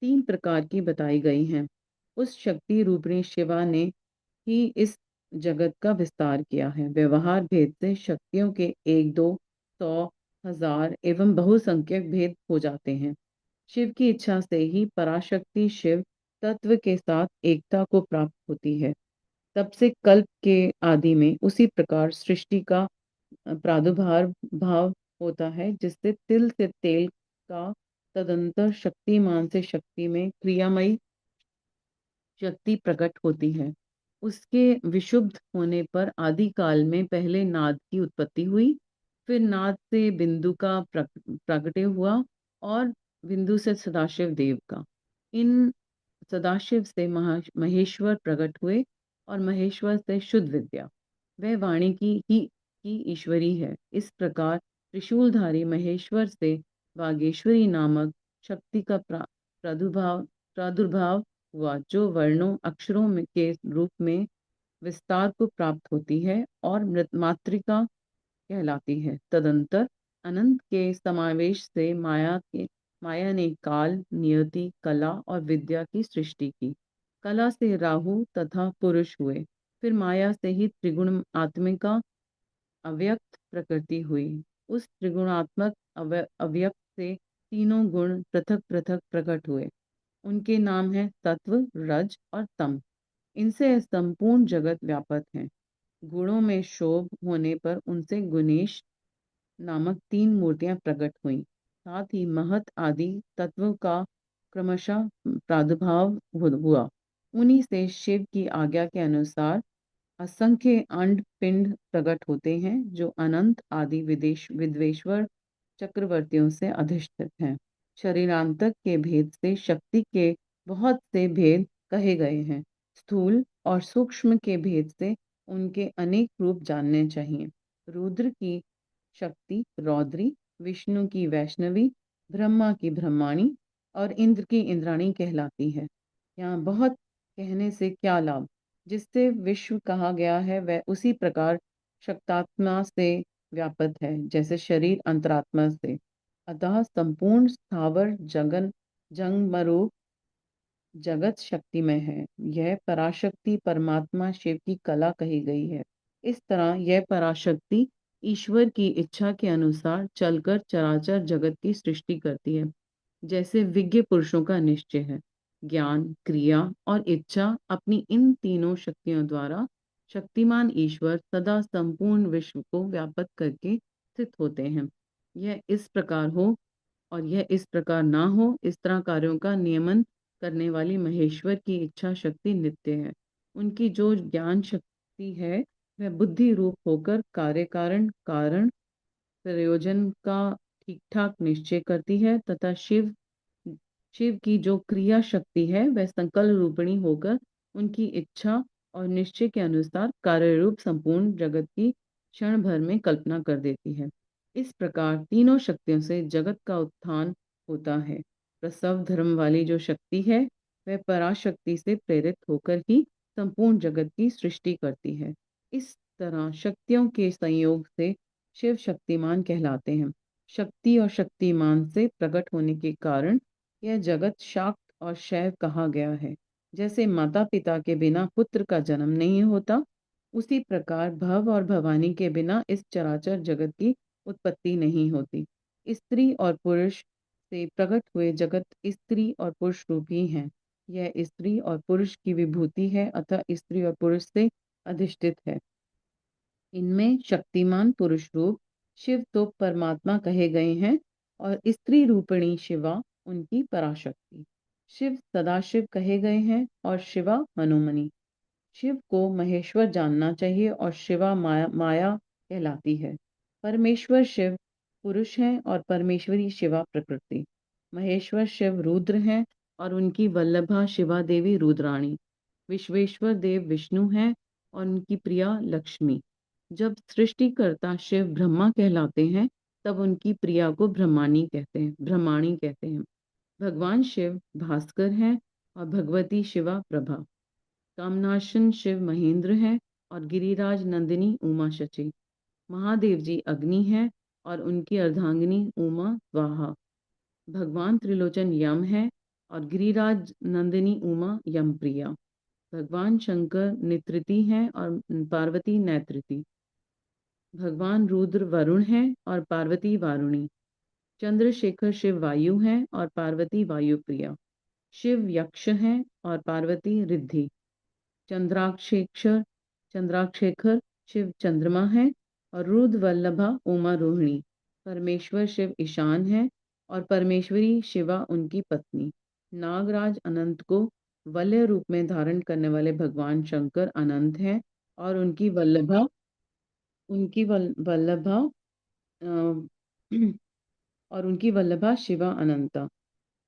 तीन प्रकार की बताई गई हैं। उस शक्ति रूपिणी शिवा ने ही इस जगत का विस्तार किया है। व्यवहार भेद से शक्तियों के 1, 2, 100, 1000 एवं बहुसंख्यक भेद हो जाते हैं। शिव की इच्छा से ही पराशक्ति शिव तत्व के साथ एकता को प्राप्त होती है। तब से कल्प के आदि में उसी प्रकार सृष्टि का प्रादुर्भाव भाव होता है, जिससे तिल से तेल का तदंतर शक्तिमान से शक्ति में क्रियामयी शक्ति प्रकट होती है। उसके विशुद्ध होने पर आदि काल में पहले नाद की उत्पत्ति हुई, फिर नाद से बिंदु का प्रकटे हुआ और बिंदु से सदाशिव देव का। इन सदाशिव से महेश्वर प्रकट हुए और महेश्वर से शुद्ध विद्या। वह वाणी की ईश्वरी है। इस प्रकार त्रिशूलधारी महेश्वर से वागेश्वरी नामक शक्ति का प्रादुर्भाव हुआ, जो वर्णों अक्षरों के रूप में विस्तार को प्राप्त होती है और मातृका कहलाती है। तदंतर अनंत के समावेश से माया ने काल, नियति, कला और विद्या की सृष्टि की। कला से राहु तथा पुरुष हुए, फिर माया से ही त्रिगुण आत्मिका अव्यक्त प्रकृति हुई। उस त्रिगुणात्मक अव्यक्त से तीनों गुण पृथक पृथक प्रकट हुए। उनके नाम है सत्व, रज और तम। इनसे संपूर्ण जगत व्यापक है। गुणों में शोभ होने पर उनसे गुणेश नामक 3 मूर्तियां प्रकट हुईं। साथ ही महत आदि तत्वों का क्रमशः प्रादुर्भाव हुआ। उन्हीं से शिव की आज्ञा के अनुसार असंख्य अंड पिंड प्रकट होते हैं, जो अनंत आदि विद्वेश्वर चक्रवर्तियों से अधिष्ठित हैं। शरीरांतक के भेद से शक्ति के बहुत से भेद कहे गए हैं। स्थूल और सूक्ष्म के भेद से उनके अनेक रूप जानने चाहिए। रुद्र की शक्ति रौद्री, विष्णु की वैष्णवी, ब्रह्मा की ब्रह्माणी और इंद्र की इंद्राणी कहलाती है। यहाँ बहुत कहने से क्या लाभ। जिससे विश्व कहा गया है वह उसी प्रकार शक्तात्मा से व्यापक है, जैसे शरीर अंतरात्मा से। अतः संपूर्ण स्थावर जंगमरूप जगत शक्तिमय है। यह पराशक्ति परमात्मा शिव की कला कही गई है। इस तरह यह पराशक्ति ईश्वर की इच्छा के अनुसार चलकर चराचर जगत की सृष्टि करती है। जैसे विज्ञ पुरुषों का निश्चय है, ज्ञान, क्रिया और इच्छा अपनी इन तीनों शक्तियों द्वारा शक्तिमान ईश्वर सदा संपूर्ण विश्व को व्यापक करके स्थित होते हैं। यह इस प्रकार हो और यह इस प्रकार ना हो, इस तरह कार्यों का नियमन करने वाली महेश्वर की इच्छा शक्ति नित्य है। उनकी जो ज्ञान शक्ति है वह बुद्धि रूप होकर कार्य कारण प्रयोजन का ठीक ठाक निश्चय करती है, तथा शिव की जो क्रिया शक्ति है वह संकल्प रूपिणी होकर उनकी इच्छा और निश्चय के अनुसार कार्यरूप संपूर्ण जगत की क्षण भर में कल्पना कर देती है। इस प्रकार तीनों शक्तियों से जगत का उत्थान होता है। प्रसव धर्म वाली जो शक्ति है वह पराशक्ति से प्रेरित होकर ही संपूर्ण जगत की सृष्टि करती है। इस तरह शक्तियों के संयोग से शिव शक्तिमान कहलाते हैं। शक्ति और शक्तिमान से प्रकट होने के कारण यह जगत शाक्त और शैव कहा गया है। जैसे माता पिता के बिना पुत्र का जन्म नहीं होता, उसी प्रकार भव और भवानी के बिना इस चराचर जगत की उत्पत्ति नहीं होती। स्त्री और पुरुष से प्रकट हुए जगत स्त्री और पुरुष रूप ही हैं। यह स्त्री और पुरुष की विभूति है, अतः स्त्री और पुरुष से अधिष्ठित है। इनमें शक्तिमान पुरुष रूप शिव तो परमात्मा कहे गए हैं और स्त्री रूपिणी शिवा उनकी पराशक्ति। शिव सदाशिव कहे गए हैं और शिवा मनोमणि। शिव को महेश्वर जानना चाहिए और शिवा माया कहलाती है। परमेश्वर शिव पुरुष हैं और परमेश्वरी शिवा प्रकृति। महेश्वर शिव रुद्र हैं और उनकी वल्लभा शिवा देवी रुद्राणी। विश्वेश्वर देव विष्णु हैं और उनकी प्रिया लक्ष्मी। जब सृष्टिकर्ता शिव ब्रह्मा कहलाते हैं तब उनकी प्रिया को ब्रह्माणी कहते हैं। भगवान शिव भास्कर हैं और भगवती शिवा प्रभा। कामनाशन शिव महेंद्र हैं और गिरिराज नंदिनी उमा शची। महादेव जी अग्नि हैं और उनकी अर्धांगिनी उमा स्वाहा। भगवान त्रिलोचन यम है और गिरिराज नंदिनी उमा यम प्रिया। भगवान शंकर नितृति हैं और पार्वती नैतृति। भगवान रुद्र वरुण हैं और पार्वती वारुणी। चंद्रशेखर शिव वायु हैं और पार्वती वायु प्रिया। शिव यक्ष हैं और पार्वती रिद्धि। चंद्राक्षेखर शिव चंद्रमा है और रुद्र वल्लभा उमा रोहिणी। परमेश्वर शिव ईशान है और परमेश्वरी शिवा उनकी पत्नी। नागराज अनंत को वलय रूप में धारण करने वाले भगवान शंकर अनंत हैं और वल्लभा अ, और उनकी वल्लभा शिवा अनंता।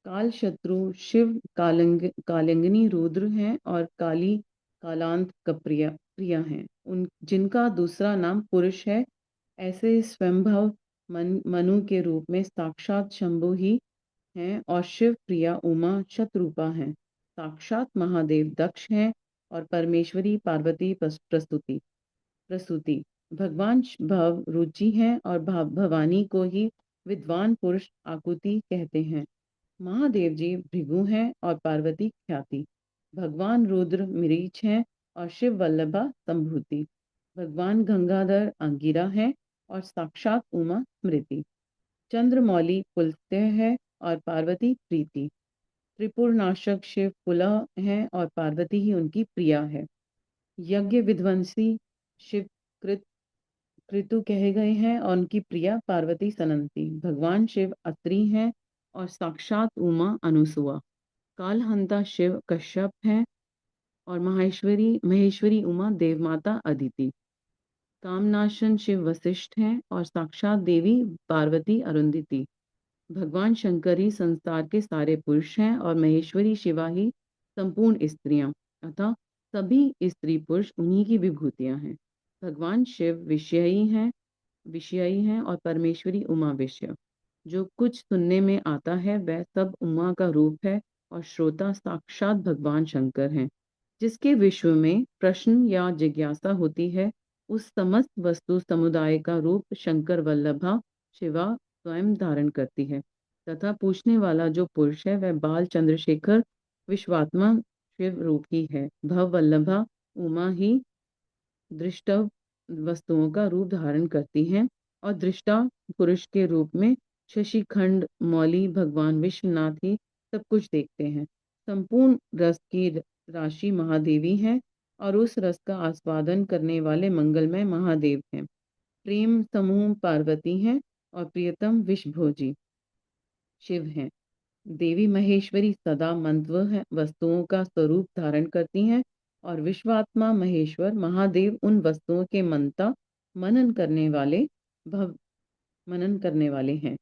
काल शत्रु शिव कालिंगनी रुद्र हैं और काली कालांत प्रिया हैं। उन जिनका दूसरा नाम पुरुष है। ऐसे स्वयंभव मनु के रूप में साक्षात शंभु ही हैं और शिव प्रिया उमा शतरूपा हैं। साक्षात महादेव दक्ष हैं और परमेश्वरी पार्वती प्रसूति। भगवान भव रुचि हैं और भवानी को ही विद्वान पुरुष आकुति कहते हैं। महादेव जी भृगु हैं और पार्वती ख्याति। भगवान रुद्र मरीच हैं और शिव वल्लभा संभूति। भगवान गंगाधर अंगिरा हैं और साक्षात उमा स्मृति। चंद्रमौली पुलत्य है और पार्वती प्रीति। त्रिपुरनाशक शिव पुलह हैं और पार्वती ही उनकी प्रिया है। यज्ञ विध्वंसी शिव कृतु कहे गए हैं और उनकी प्रिया पार्वती सनंती। भगवान शिव अत्रि हैं और साक्षात उमा अनुसुआ। कालहंता शिव कश्यप हैं और महेश्वरी उमा देवमाता अदिति। कामनाशन शिव वशिष्ठ हैं और साक्षात देवी पार्वती अरुंधति। भगवान शंकर ही संसार के सारे पुरुष हैं और महेश्वरी शिवा ही संपूर्ण स्त्रियां, अतः सभी स्त्री पुरुष उन्हीं की विभूतियां हैं। भगवान शिव विषयी हैं और परमेश्वरी उमा विषय। जो कुछ सुनने में आता है वह सब उमा का रूप है और श्रोता साक्षात भगवान शंकर हैं। जिसके विश्व में प्रश्न या जिज्ञासा होती है उस समस्त वस्तु समुदाय का रूप शंकर वल्लभा शिवा स्वयं धारण करती है तथा पूछने वाला जो पुरुष है वह बाल चंद्रशेखर विश्वात्मा शिव रूप ही है। भव वल्लभा उमा ही दृष्टव वस्तुओं का रूप धारण करती हैं और दृष्टा पुरुष के रूप में शशिखंड मौली भगवान विश्वनाथ ही सब कुछ देखते हैं। संपूर्ण रस की राशि महादेवी है और उस रस का आस्वादन करने वाले मंगलमय महादेव हैं। प्रेम समूह पार्वती हैं और प्रियतम विषभोजी शिव हैं। देवी महेश्वरी सदा मंत्व वस्तुओं का स्वरूप धारण करती हैं और विश्वात्मा महेश्वर महादेव उन वस्तुओं के मनता मनन करने वाले हैं।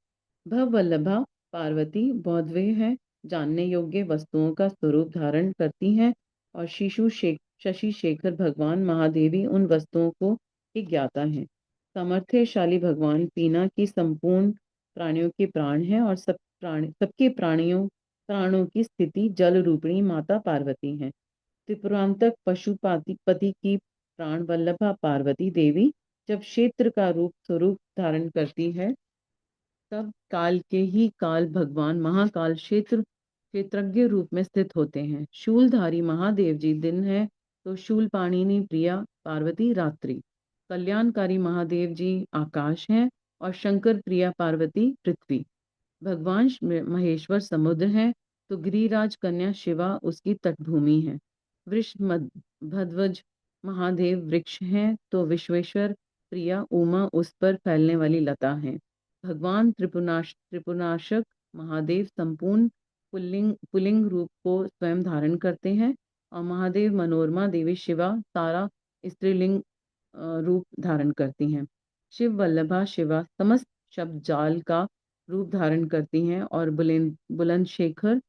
भव वल्लभा पार्वती बौद्धवे है जानने योग्य वस्तुओं का स्वरूप धारण करती हैं और शशि शेखर भगवान महादेवी उन वस्तुओं को ही ज्ञाता है। सामर्थ्यशाली भगवान पीना की संपूर्ण प्राणियों के प्राण है और सबके प्राणों की स्थिति जल रूपिणी माता पार्वती है। त्रिपुरांतक पशुपति पति की प्राण वल्लभा पार्वती देवी जब क्षेत्र का रूप स्वरूप धारण करती है, तब काल के ही काल भगवान महाकाल क्षेत्रज्ञ रूप में स्थित होते हैं। शूलधारी महादेव जी दिन है तो शूलपाणिनी प्रिया पार्वती रात्रि। कल्याणकारी महादेव जी आकाश हैं और शंकर प्रिया पार्वती पृथ्वी। भगवान महेश्वर समुद्र है तो गिरिराज कन्या शिवा उसकी तटभूमि है। भध्वज महादेव वृक्ष हैं तो विश्वेश्वर प्रिया उमा उस पर फैलने वाली लता है। भगवान त्रिपुराशक महादेव संपूर्ण पुल्लिंग रूप को स्वयं धारण करते हैं और महादेव मनोरमा देवी शिवा तारा स्त्रीलिंग रूप धारण करती हैं। शिव वल्लभा शिवा समस्त शब्द जाल का रूप धारण करती हैं और बुलंदशेखर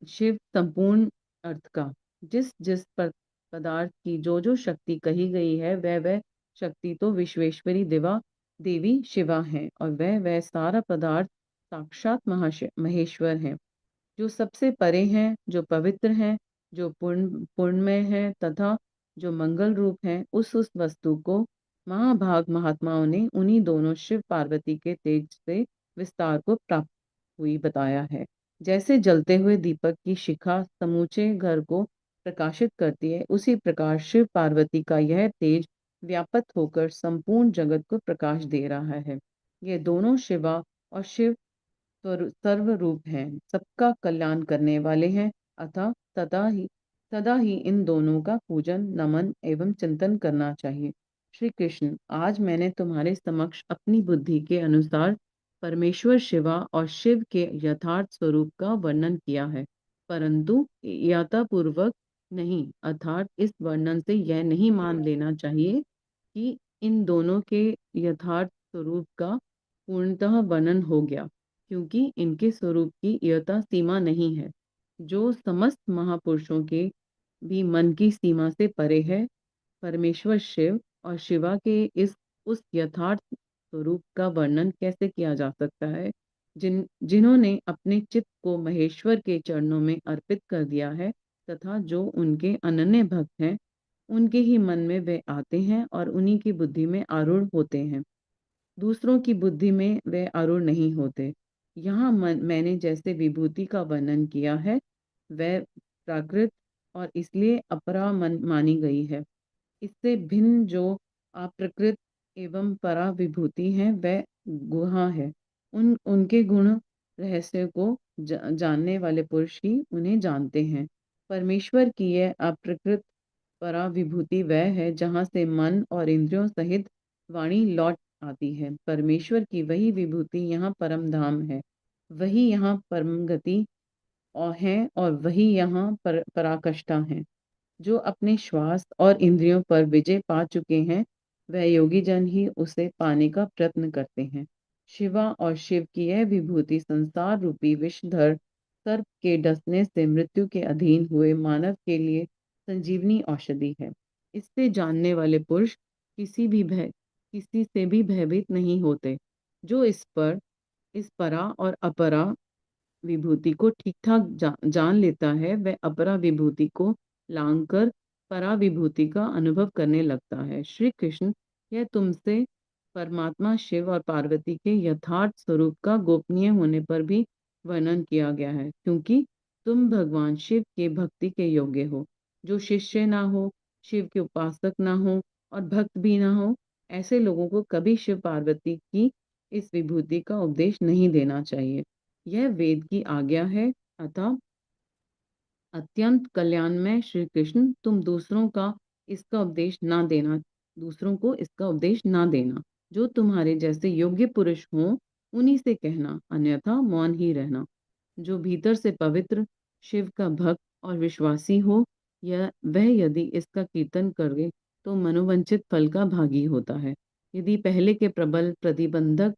शिव संपूर्ण अर्थ का। जिस जिस पदार्थ की जो शक्ति कही गई है वह शक्ति तो विश्वेश्वरी देवी शिवा है और वह सारा पदार्थ साक्षात महेश्वर है, जो सबसे परे हैं, जो पवित्र हैं, जो पुण्यमय है तथा जो मंगल रूप है। उस वस्तु को महाभाग महात्माओं ने उन्हीं दोनों शिव पार्वती के तेज से विस्तार को प्राप्त हुई बताया है। जैसे जलते हुए दीपक की शिखा समूचे घर को प्रकाशित करती है, उसी प्रकार शिव पार्वती का यह तेज व्यापक होकर संपूर्ण जगत को प्रकाश दे रहा है। ये दोनों शिवा और शिव सर्व रूप हैं, सबका कल्याण करने वाले हैं, अतः सदा ही इन दोनों का पूजन नमन एवं चिंतन करना चाहिए। श्री कृष्ण, आज मैंने तुम्हारे समक्ष अपनी बुद्धि के अनुसार परमेश्वर शिवा और शिव के यथार्थ स्वरूप का वर्णन किया है, परंतु यथापूर्वक नहीं, अर्थात इस वर्णन से यह नहीं मान लेना चाहिए कि इन दोनों के यथार्थ स्वरूप का पूर्णतः वर्णन हो गया, क्योंकि इनके स्वरूप की यथा सीमा नहीं है, जो समस्त महापुरुषों के भी मन की सीमा से परे है। परमेश्वर शिव और शिवा के उस यथार्थ स्वरूप का वर्णन कैसे किया जा सकता है जिन्होंने अपने चित्त को महेश्वर के चरणों में अर्पित कर दिया है तथा जो उनके अनन्य भक्त हैं, उनके ही मन में वे आते हैं और उन्हीं की बुद्धि में आरूढ़ होते हैं। दूसरों की बुद्धि में वे आरूढ़ नहीं होते। यहाँ मैंने जैसे विभूति का वर्णन किया है वह प्राकृत और इसलिए अपरा मानी गई है। इससे भिन्न जो अप्रकृत एवं परा विभूति है वह गुहा है। उनके गुण रहस्य को जानने वाले पुरुष ही उन्हें जानते हैं। परमेश्वर की यह अप्रकृत परा विभूति वह है जहाँ से मन और इंद्रियों सहित वाणी लौट आती है। परमेश्वर की वही विभूति यहाँ परम धाम है, वही यहाँ परम गति और है और वही यहाँ पराकाष्ठा है। जो अपने श्वास और इंद्रियों पर विजय पा चुके हैं, वह योगी जन ही उसे पाने का प्रयत्न करते हैं। शिवा और शिव की यह विभूति संसार रूपी विषधर सर्प के डसने से मृत्यु के अधीन हुए मानव के लिए संजीवनी औषधि है। इससे जानने वाले पुरुष किसी से भी भयभीत नहीं होते। जो इस परा और अपरा विभूति को ठीक ठाक जान लेता है, वह अपरा विभूति को लांग कर परा विभूति का अनुभव करने लगता है। श्री कृष्ण, यह तुमसे परमात्मा शिव और पार्वती के यथार्थ स्वरूप का गोपनीय होने पर भी वर्णन किया गया है, क्योंकि तुम भगवान शिव के भक्ति के योग्य हो। जो शिष्य ना हो, शिव के उपासक ना हो और भक्त भी ना हो, ऐसे लोगों को कभी शिव पार्वती की इस विभूति का उपदेश नहीं देना चाहिए। यह वेद की आज्ञा है। अतः अत्यंत कल्याणमय श्री कृष्ण, तुम दूसरों को इसका उपदेश ना देना। जो तुम्हारे जैसे योग्य पुरुष हों, उन्हीं से कहना, अन्यथा मौन ही रहना। जो भीतर से पवित्र शिव का भक्त और विश्वासी हो, वह यदि इसका कीर्तन करे तो मनोवंचित फल का भागी होता है। यदि पहले के प्रबल प्रतिबंधक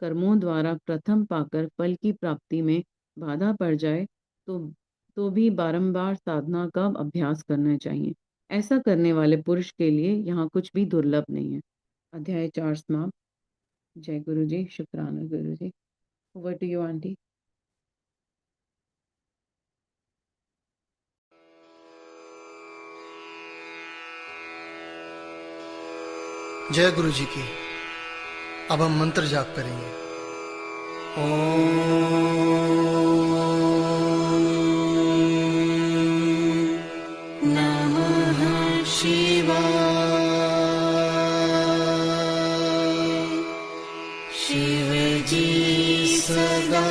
कर्मों द्वारा प्रथम पाकर फल की प्राप्ति में बाधा पड़ जाए तो भी बारंबार साधना का अभ्यास करना चाहिए। ऐसा करने वाले पुरुष के लिए यहाँ कुछ भी दुर्लभ नहीं है। अध्याय 4 समाप्त। जय गुरु जी, शुक्राना Guru ji. Over to you aunty. जय गुरु जी की। अब हम मंत्र जाप करेंगे। नमः शिवाय। शिव जी सदा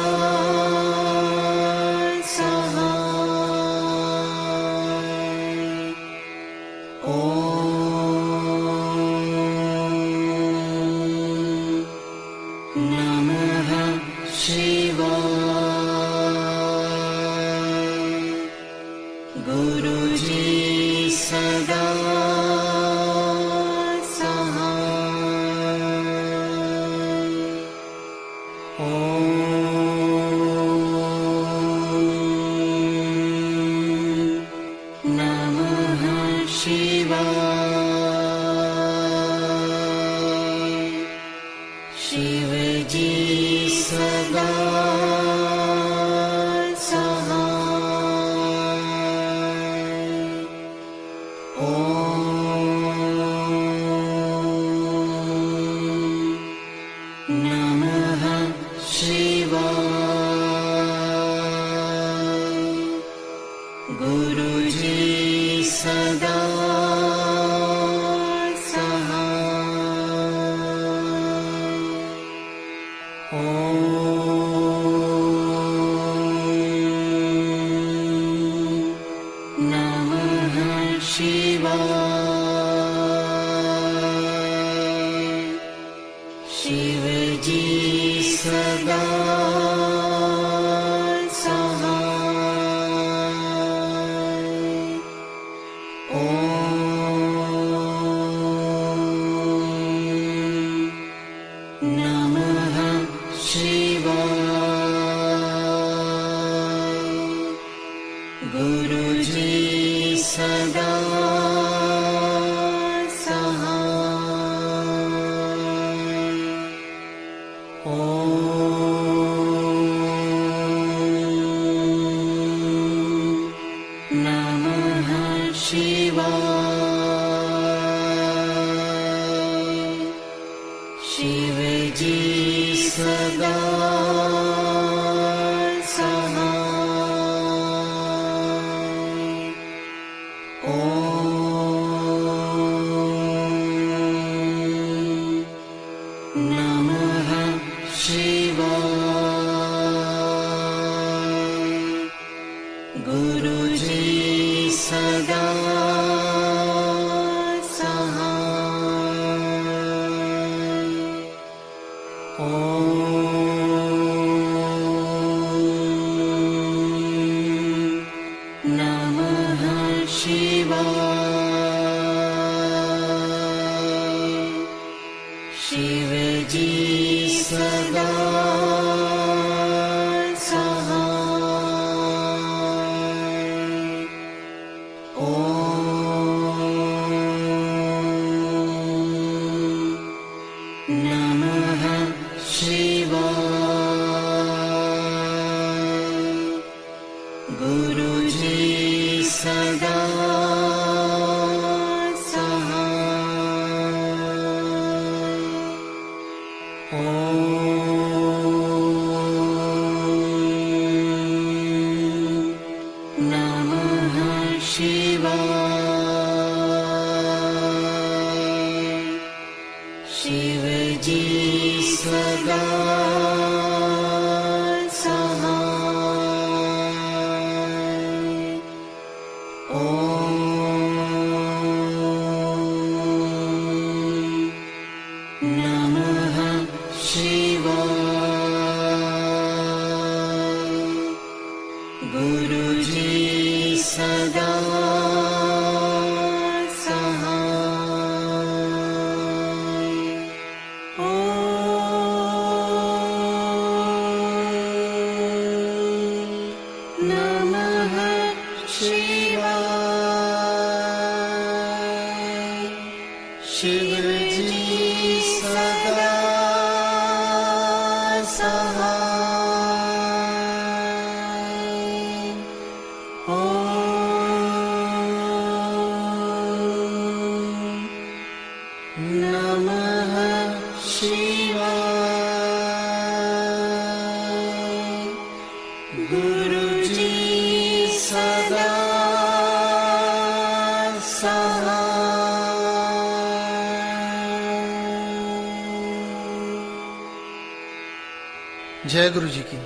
Om शिव जी सदा सहाय। ओम नमः शिवाय। गुरु जी सदा सहाय। जय गुरु जी की।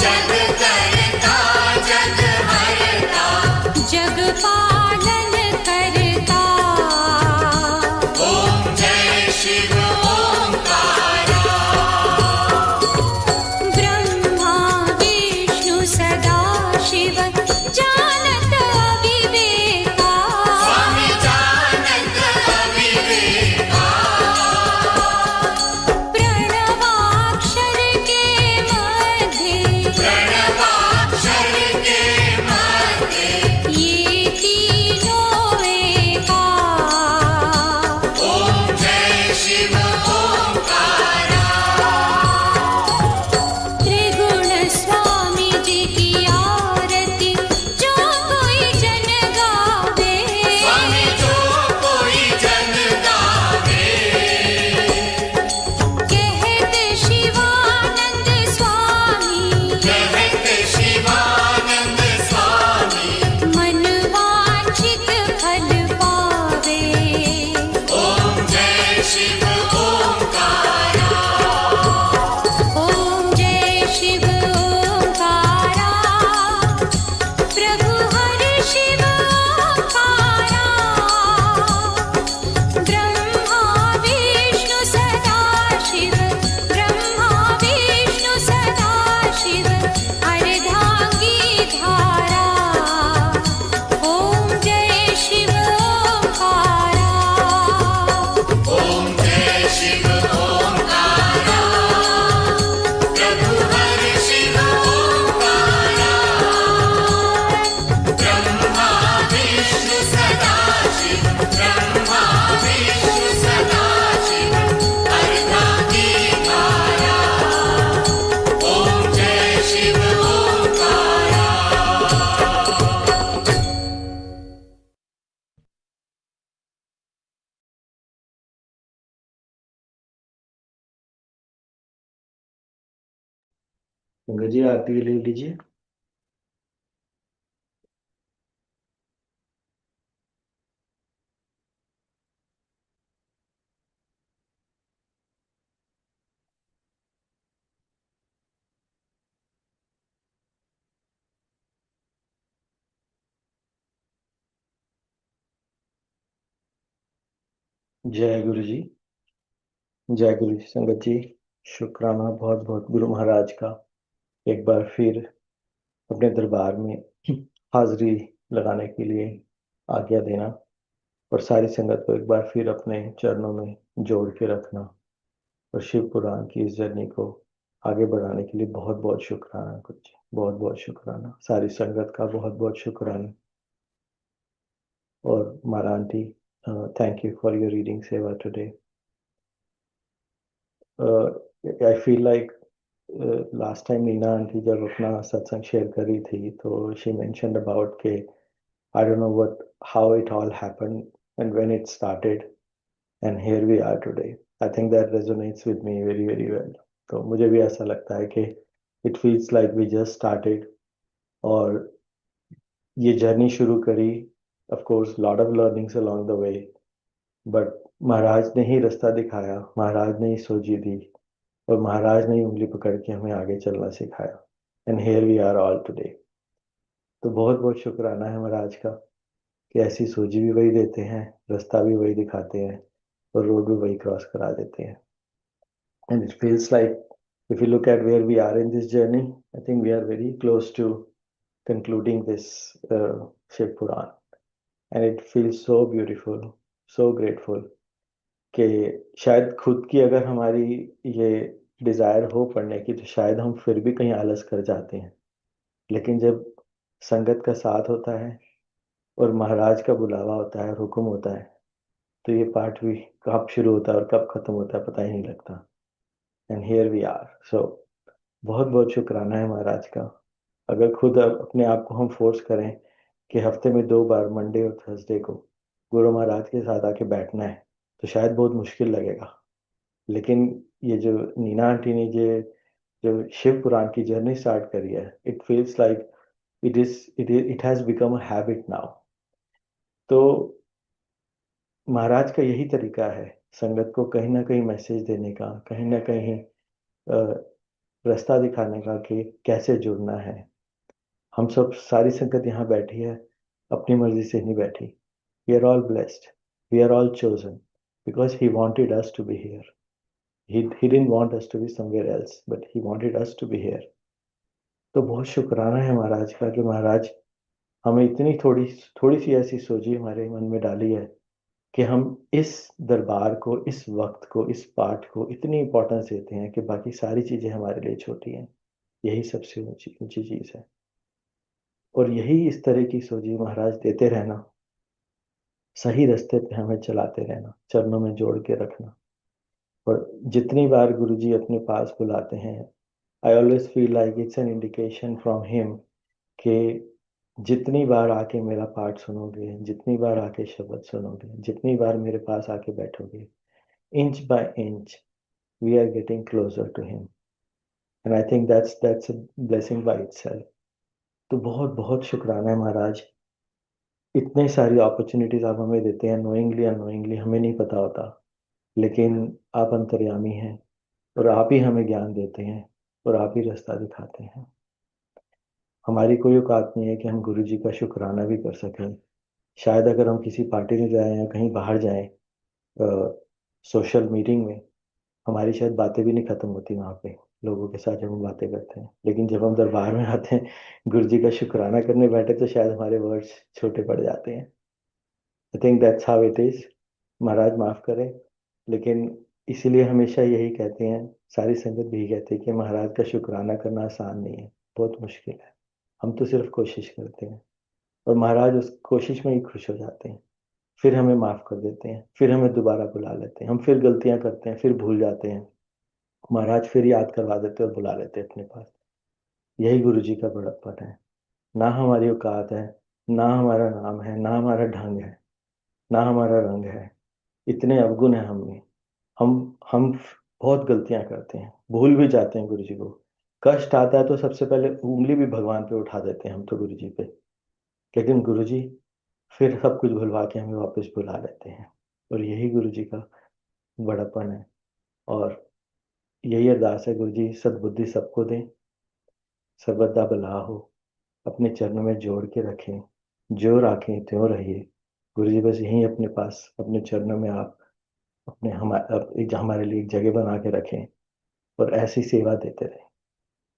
जग करता जग हरता गंगा जी आरती ले लीजिए। जय गुरु जी। जय गुरु जी। संगत जी, शुक्राना बहुत बहुत गुरु महाराज का एक बार फिर अपने दरबार में हाजिरी लगाने के लिए आज्ञा देना, और सारी संगत को एक बार फिर अपने चरणों में जोड़ के रखना, और शिव पुराण की इस जर्नी को आगे बढ़ाने के लिए बहुत बहुत शुक्राना कुछ, बहुत बहुत शुक्राना सारी संगत का, बहुत बहुत शुक्राना। और Mara aunty, thank you for your reading seva today. I feel like last time Nina aunty जब अपना सत्संग शेयर कर रही थी तो शी मेंशन्ड अबाउट के I don't know how it all happened and when it started, and here we are today. I think that resonates with me very very well. तो मुझे भी ऐसा लगता है कि it feels like we just started, और ये journey शुरू करी, of course lot of learnings along the way, but महाराज ने ही रास्ता दिखाया, महाराज ने ही सोची दी, और महाराज ने ही उंगली पकड़ के हमें आगे चलना सिखाया, and here we are all today. तो बहुत बहुत शुक्राना है महाराज का कि ऐसी सोची भी वही देते हैं, रास्ता भी वही दिखाते हैं, और रोड भी वही क्रॉस करा देते हैं। And it feels like if you look at where we are in this journey, I think we are very close to concluding this Shiv Puran, and it feels so beautiful, so grateful कि शायद खुद की अगर हमारी ये Dzire हो पढ़ने की तो शायद हम फिर भी कहीं आलस कर जाते हैं, लेकिन जब संगत का साथ होता है और महाराज का बुलावा होता है, हुक्म होता है, तो ये पाठ भी कब शुरू होता है और कब खत्म होता है पता ही नहीं लगता। And here we are. So बहुत बहुत शुक्राना है महाराज का। अगर खुद अपने आप को हम फोर्स करें कि हफ्ते में 2 बार मंडे और थर्सडे को गुरु महाराज के साथ आके बैठना है तो शायद बहुत मुश्किल लगेगा, लेकिन ये जो नीना आंटी ने जो शिव पुराण की जर्नी स्टार्ट करी है, it feels like it has become a habit now. तो महाराज का यही तरीका है संगत को कहीं ना कहीं मैसेज देने का, कहीं ना कहीं रास्ता दिखाने का कि कैसे जुड़ना है। हम सब सारी संगत यहाँ बैठी है, अपनी मर्जी से नहीं बैठी। We are all blessed, we are all chosen because he wanted us to be here. he didn't want us to be somewhere else, but he wanted us to be here. तो बहुत शुक्राना है महाराज का कि महाराज हमें इतनी थोड़ी थोड़ी सी ऐसी सोची हमारे मन में डाली है कि हम इस दरबार को, इस वक्त को, इस पाठ को इतनी इंपॉर्टेंस देते हैं कि बाकी सारी चीजें हमारे लिए छोटी हैं। यही सबसे ऊंची ऊंची चीज है, और यही इस तरह की सोची महाराज देते रहना, सही रास्ते पे हमें चलाते रहना, चरणों में जोड़ के रखना। और जितनी बार गुरुजी अपने पास बुलाते हैं, I always feel like it's an indication from him कि जितनी बार आके मेरा पाठ सुनोगे, जितनी बार आके शब्द सुनोगे, जितनी बार मेरे पास आके बैठोगे, inch by inch we are getting closer to him, and I think that's a blessing by itself. तो बहुत बहुत शुक्राना है महाराज, इतने सारी अपॉर्चुनिटीज आप हमें देते हैं, नोइंगली अनोइंगली हमें नहीं पता होता, लेकिन आप अंतर्यामी हैं और आप ही हमें ज्ञान देते हैं और आप ही रास्ता दिखाते हैं। हमारी कोई औकात नहीं है कि हम गुरु जी का शुक्राना भी कर सकें। शायद अगर हम किसी पार्टी में जाएं या कहीं बाहर जाएं, सोशल मीटिंग में, हमारी शायद बातें भी नहीं खत्म होती वहाँ पे लोगों के साथ जब हम बातें करते हैं, लेकिन जब हम दरबार में आते हैं, गुरु जी का शुक्राना करने बैठे, तो शायद हमारे वर्ड्स छोटे पड़ जाते हैं। I think that's how it is. महाराज माफ करें, लेकिन इसीलिए हमेशा यही कहते हैं, सारी संगत भी कहती है कि महाराज का शुक्राना करना आसान नहीं है, बहुत मुश्किल है। हम तो सिर्फ कोशिश करते हैं और महाराज उस कोशिश में ही खुश हो जाते हैं, फिर हमें माफ कर देते हैं, फिर हमें दोबारा बुला लेते हैं, हम फिर गलतियां करते हैं, फिर भूल जाते हैं, महाराज फिर याद करवा देते और बुला लेते अपने पास। यही गुरु जी का बड़प्पन है। ना हमारी औकात है, ना हमारा नाम है, ना हमारा ढंग है, ना हमारा रंग है, इतने अवगुण है हम में। हम बहुत गलतियां करते हैं, भूल भी जाते हैं गुरु जी को, कष्ट आता है तो सबसे पहले उंगली भी भगवान पे उठा देते हैं हम तो गुरु जी पे, लेकिन गुरु जी फिर सब कुछ भुलवा के हमें वापस बुला लेते हैं। और यही गुरु जी का बड़ापन है। और यही अरदास है, गुरु जी सद्बुद्धि सबको दें, सर्वदा भला हो, अपने चरणों में जोड़ के रखें, जो राखें त्यों रहिए। गुरु जी बस यहीं अपने पास अपने चरणों में आप अपने हमारे लिए एक जगह बना के रखें और ऐसी सेवा देते रहें।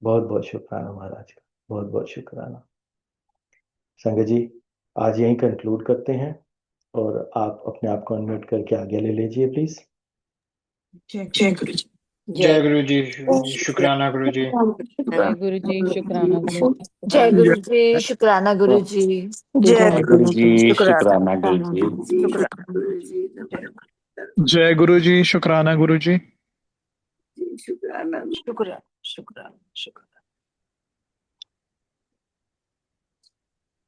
बहुत बहुत शुक्राना महाराज का, बहुत बहुत शुक्राना। संगत जी आज यहीं कंक्लूड करते हैं और आप अपने आप को अनम्यूट करके आगे ले लीजिए प्लीज। जय गुरु जी। जय गुरु जी, शुक्राना गुरु जी। जय गुरु जी, शुक्राना गुरु जी। जय गुरु जी, शुक्राना गुरु जी। जय गुरु जी, शुक्राना शुक्राना गुरु जी। जय गुरु जी, शुक्राना गुरु जी। शुक्राना शुक्राना शुक्राना शुक्राना।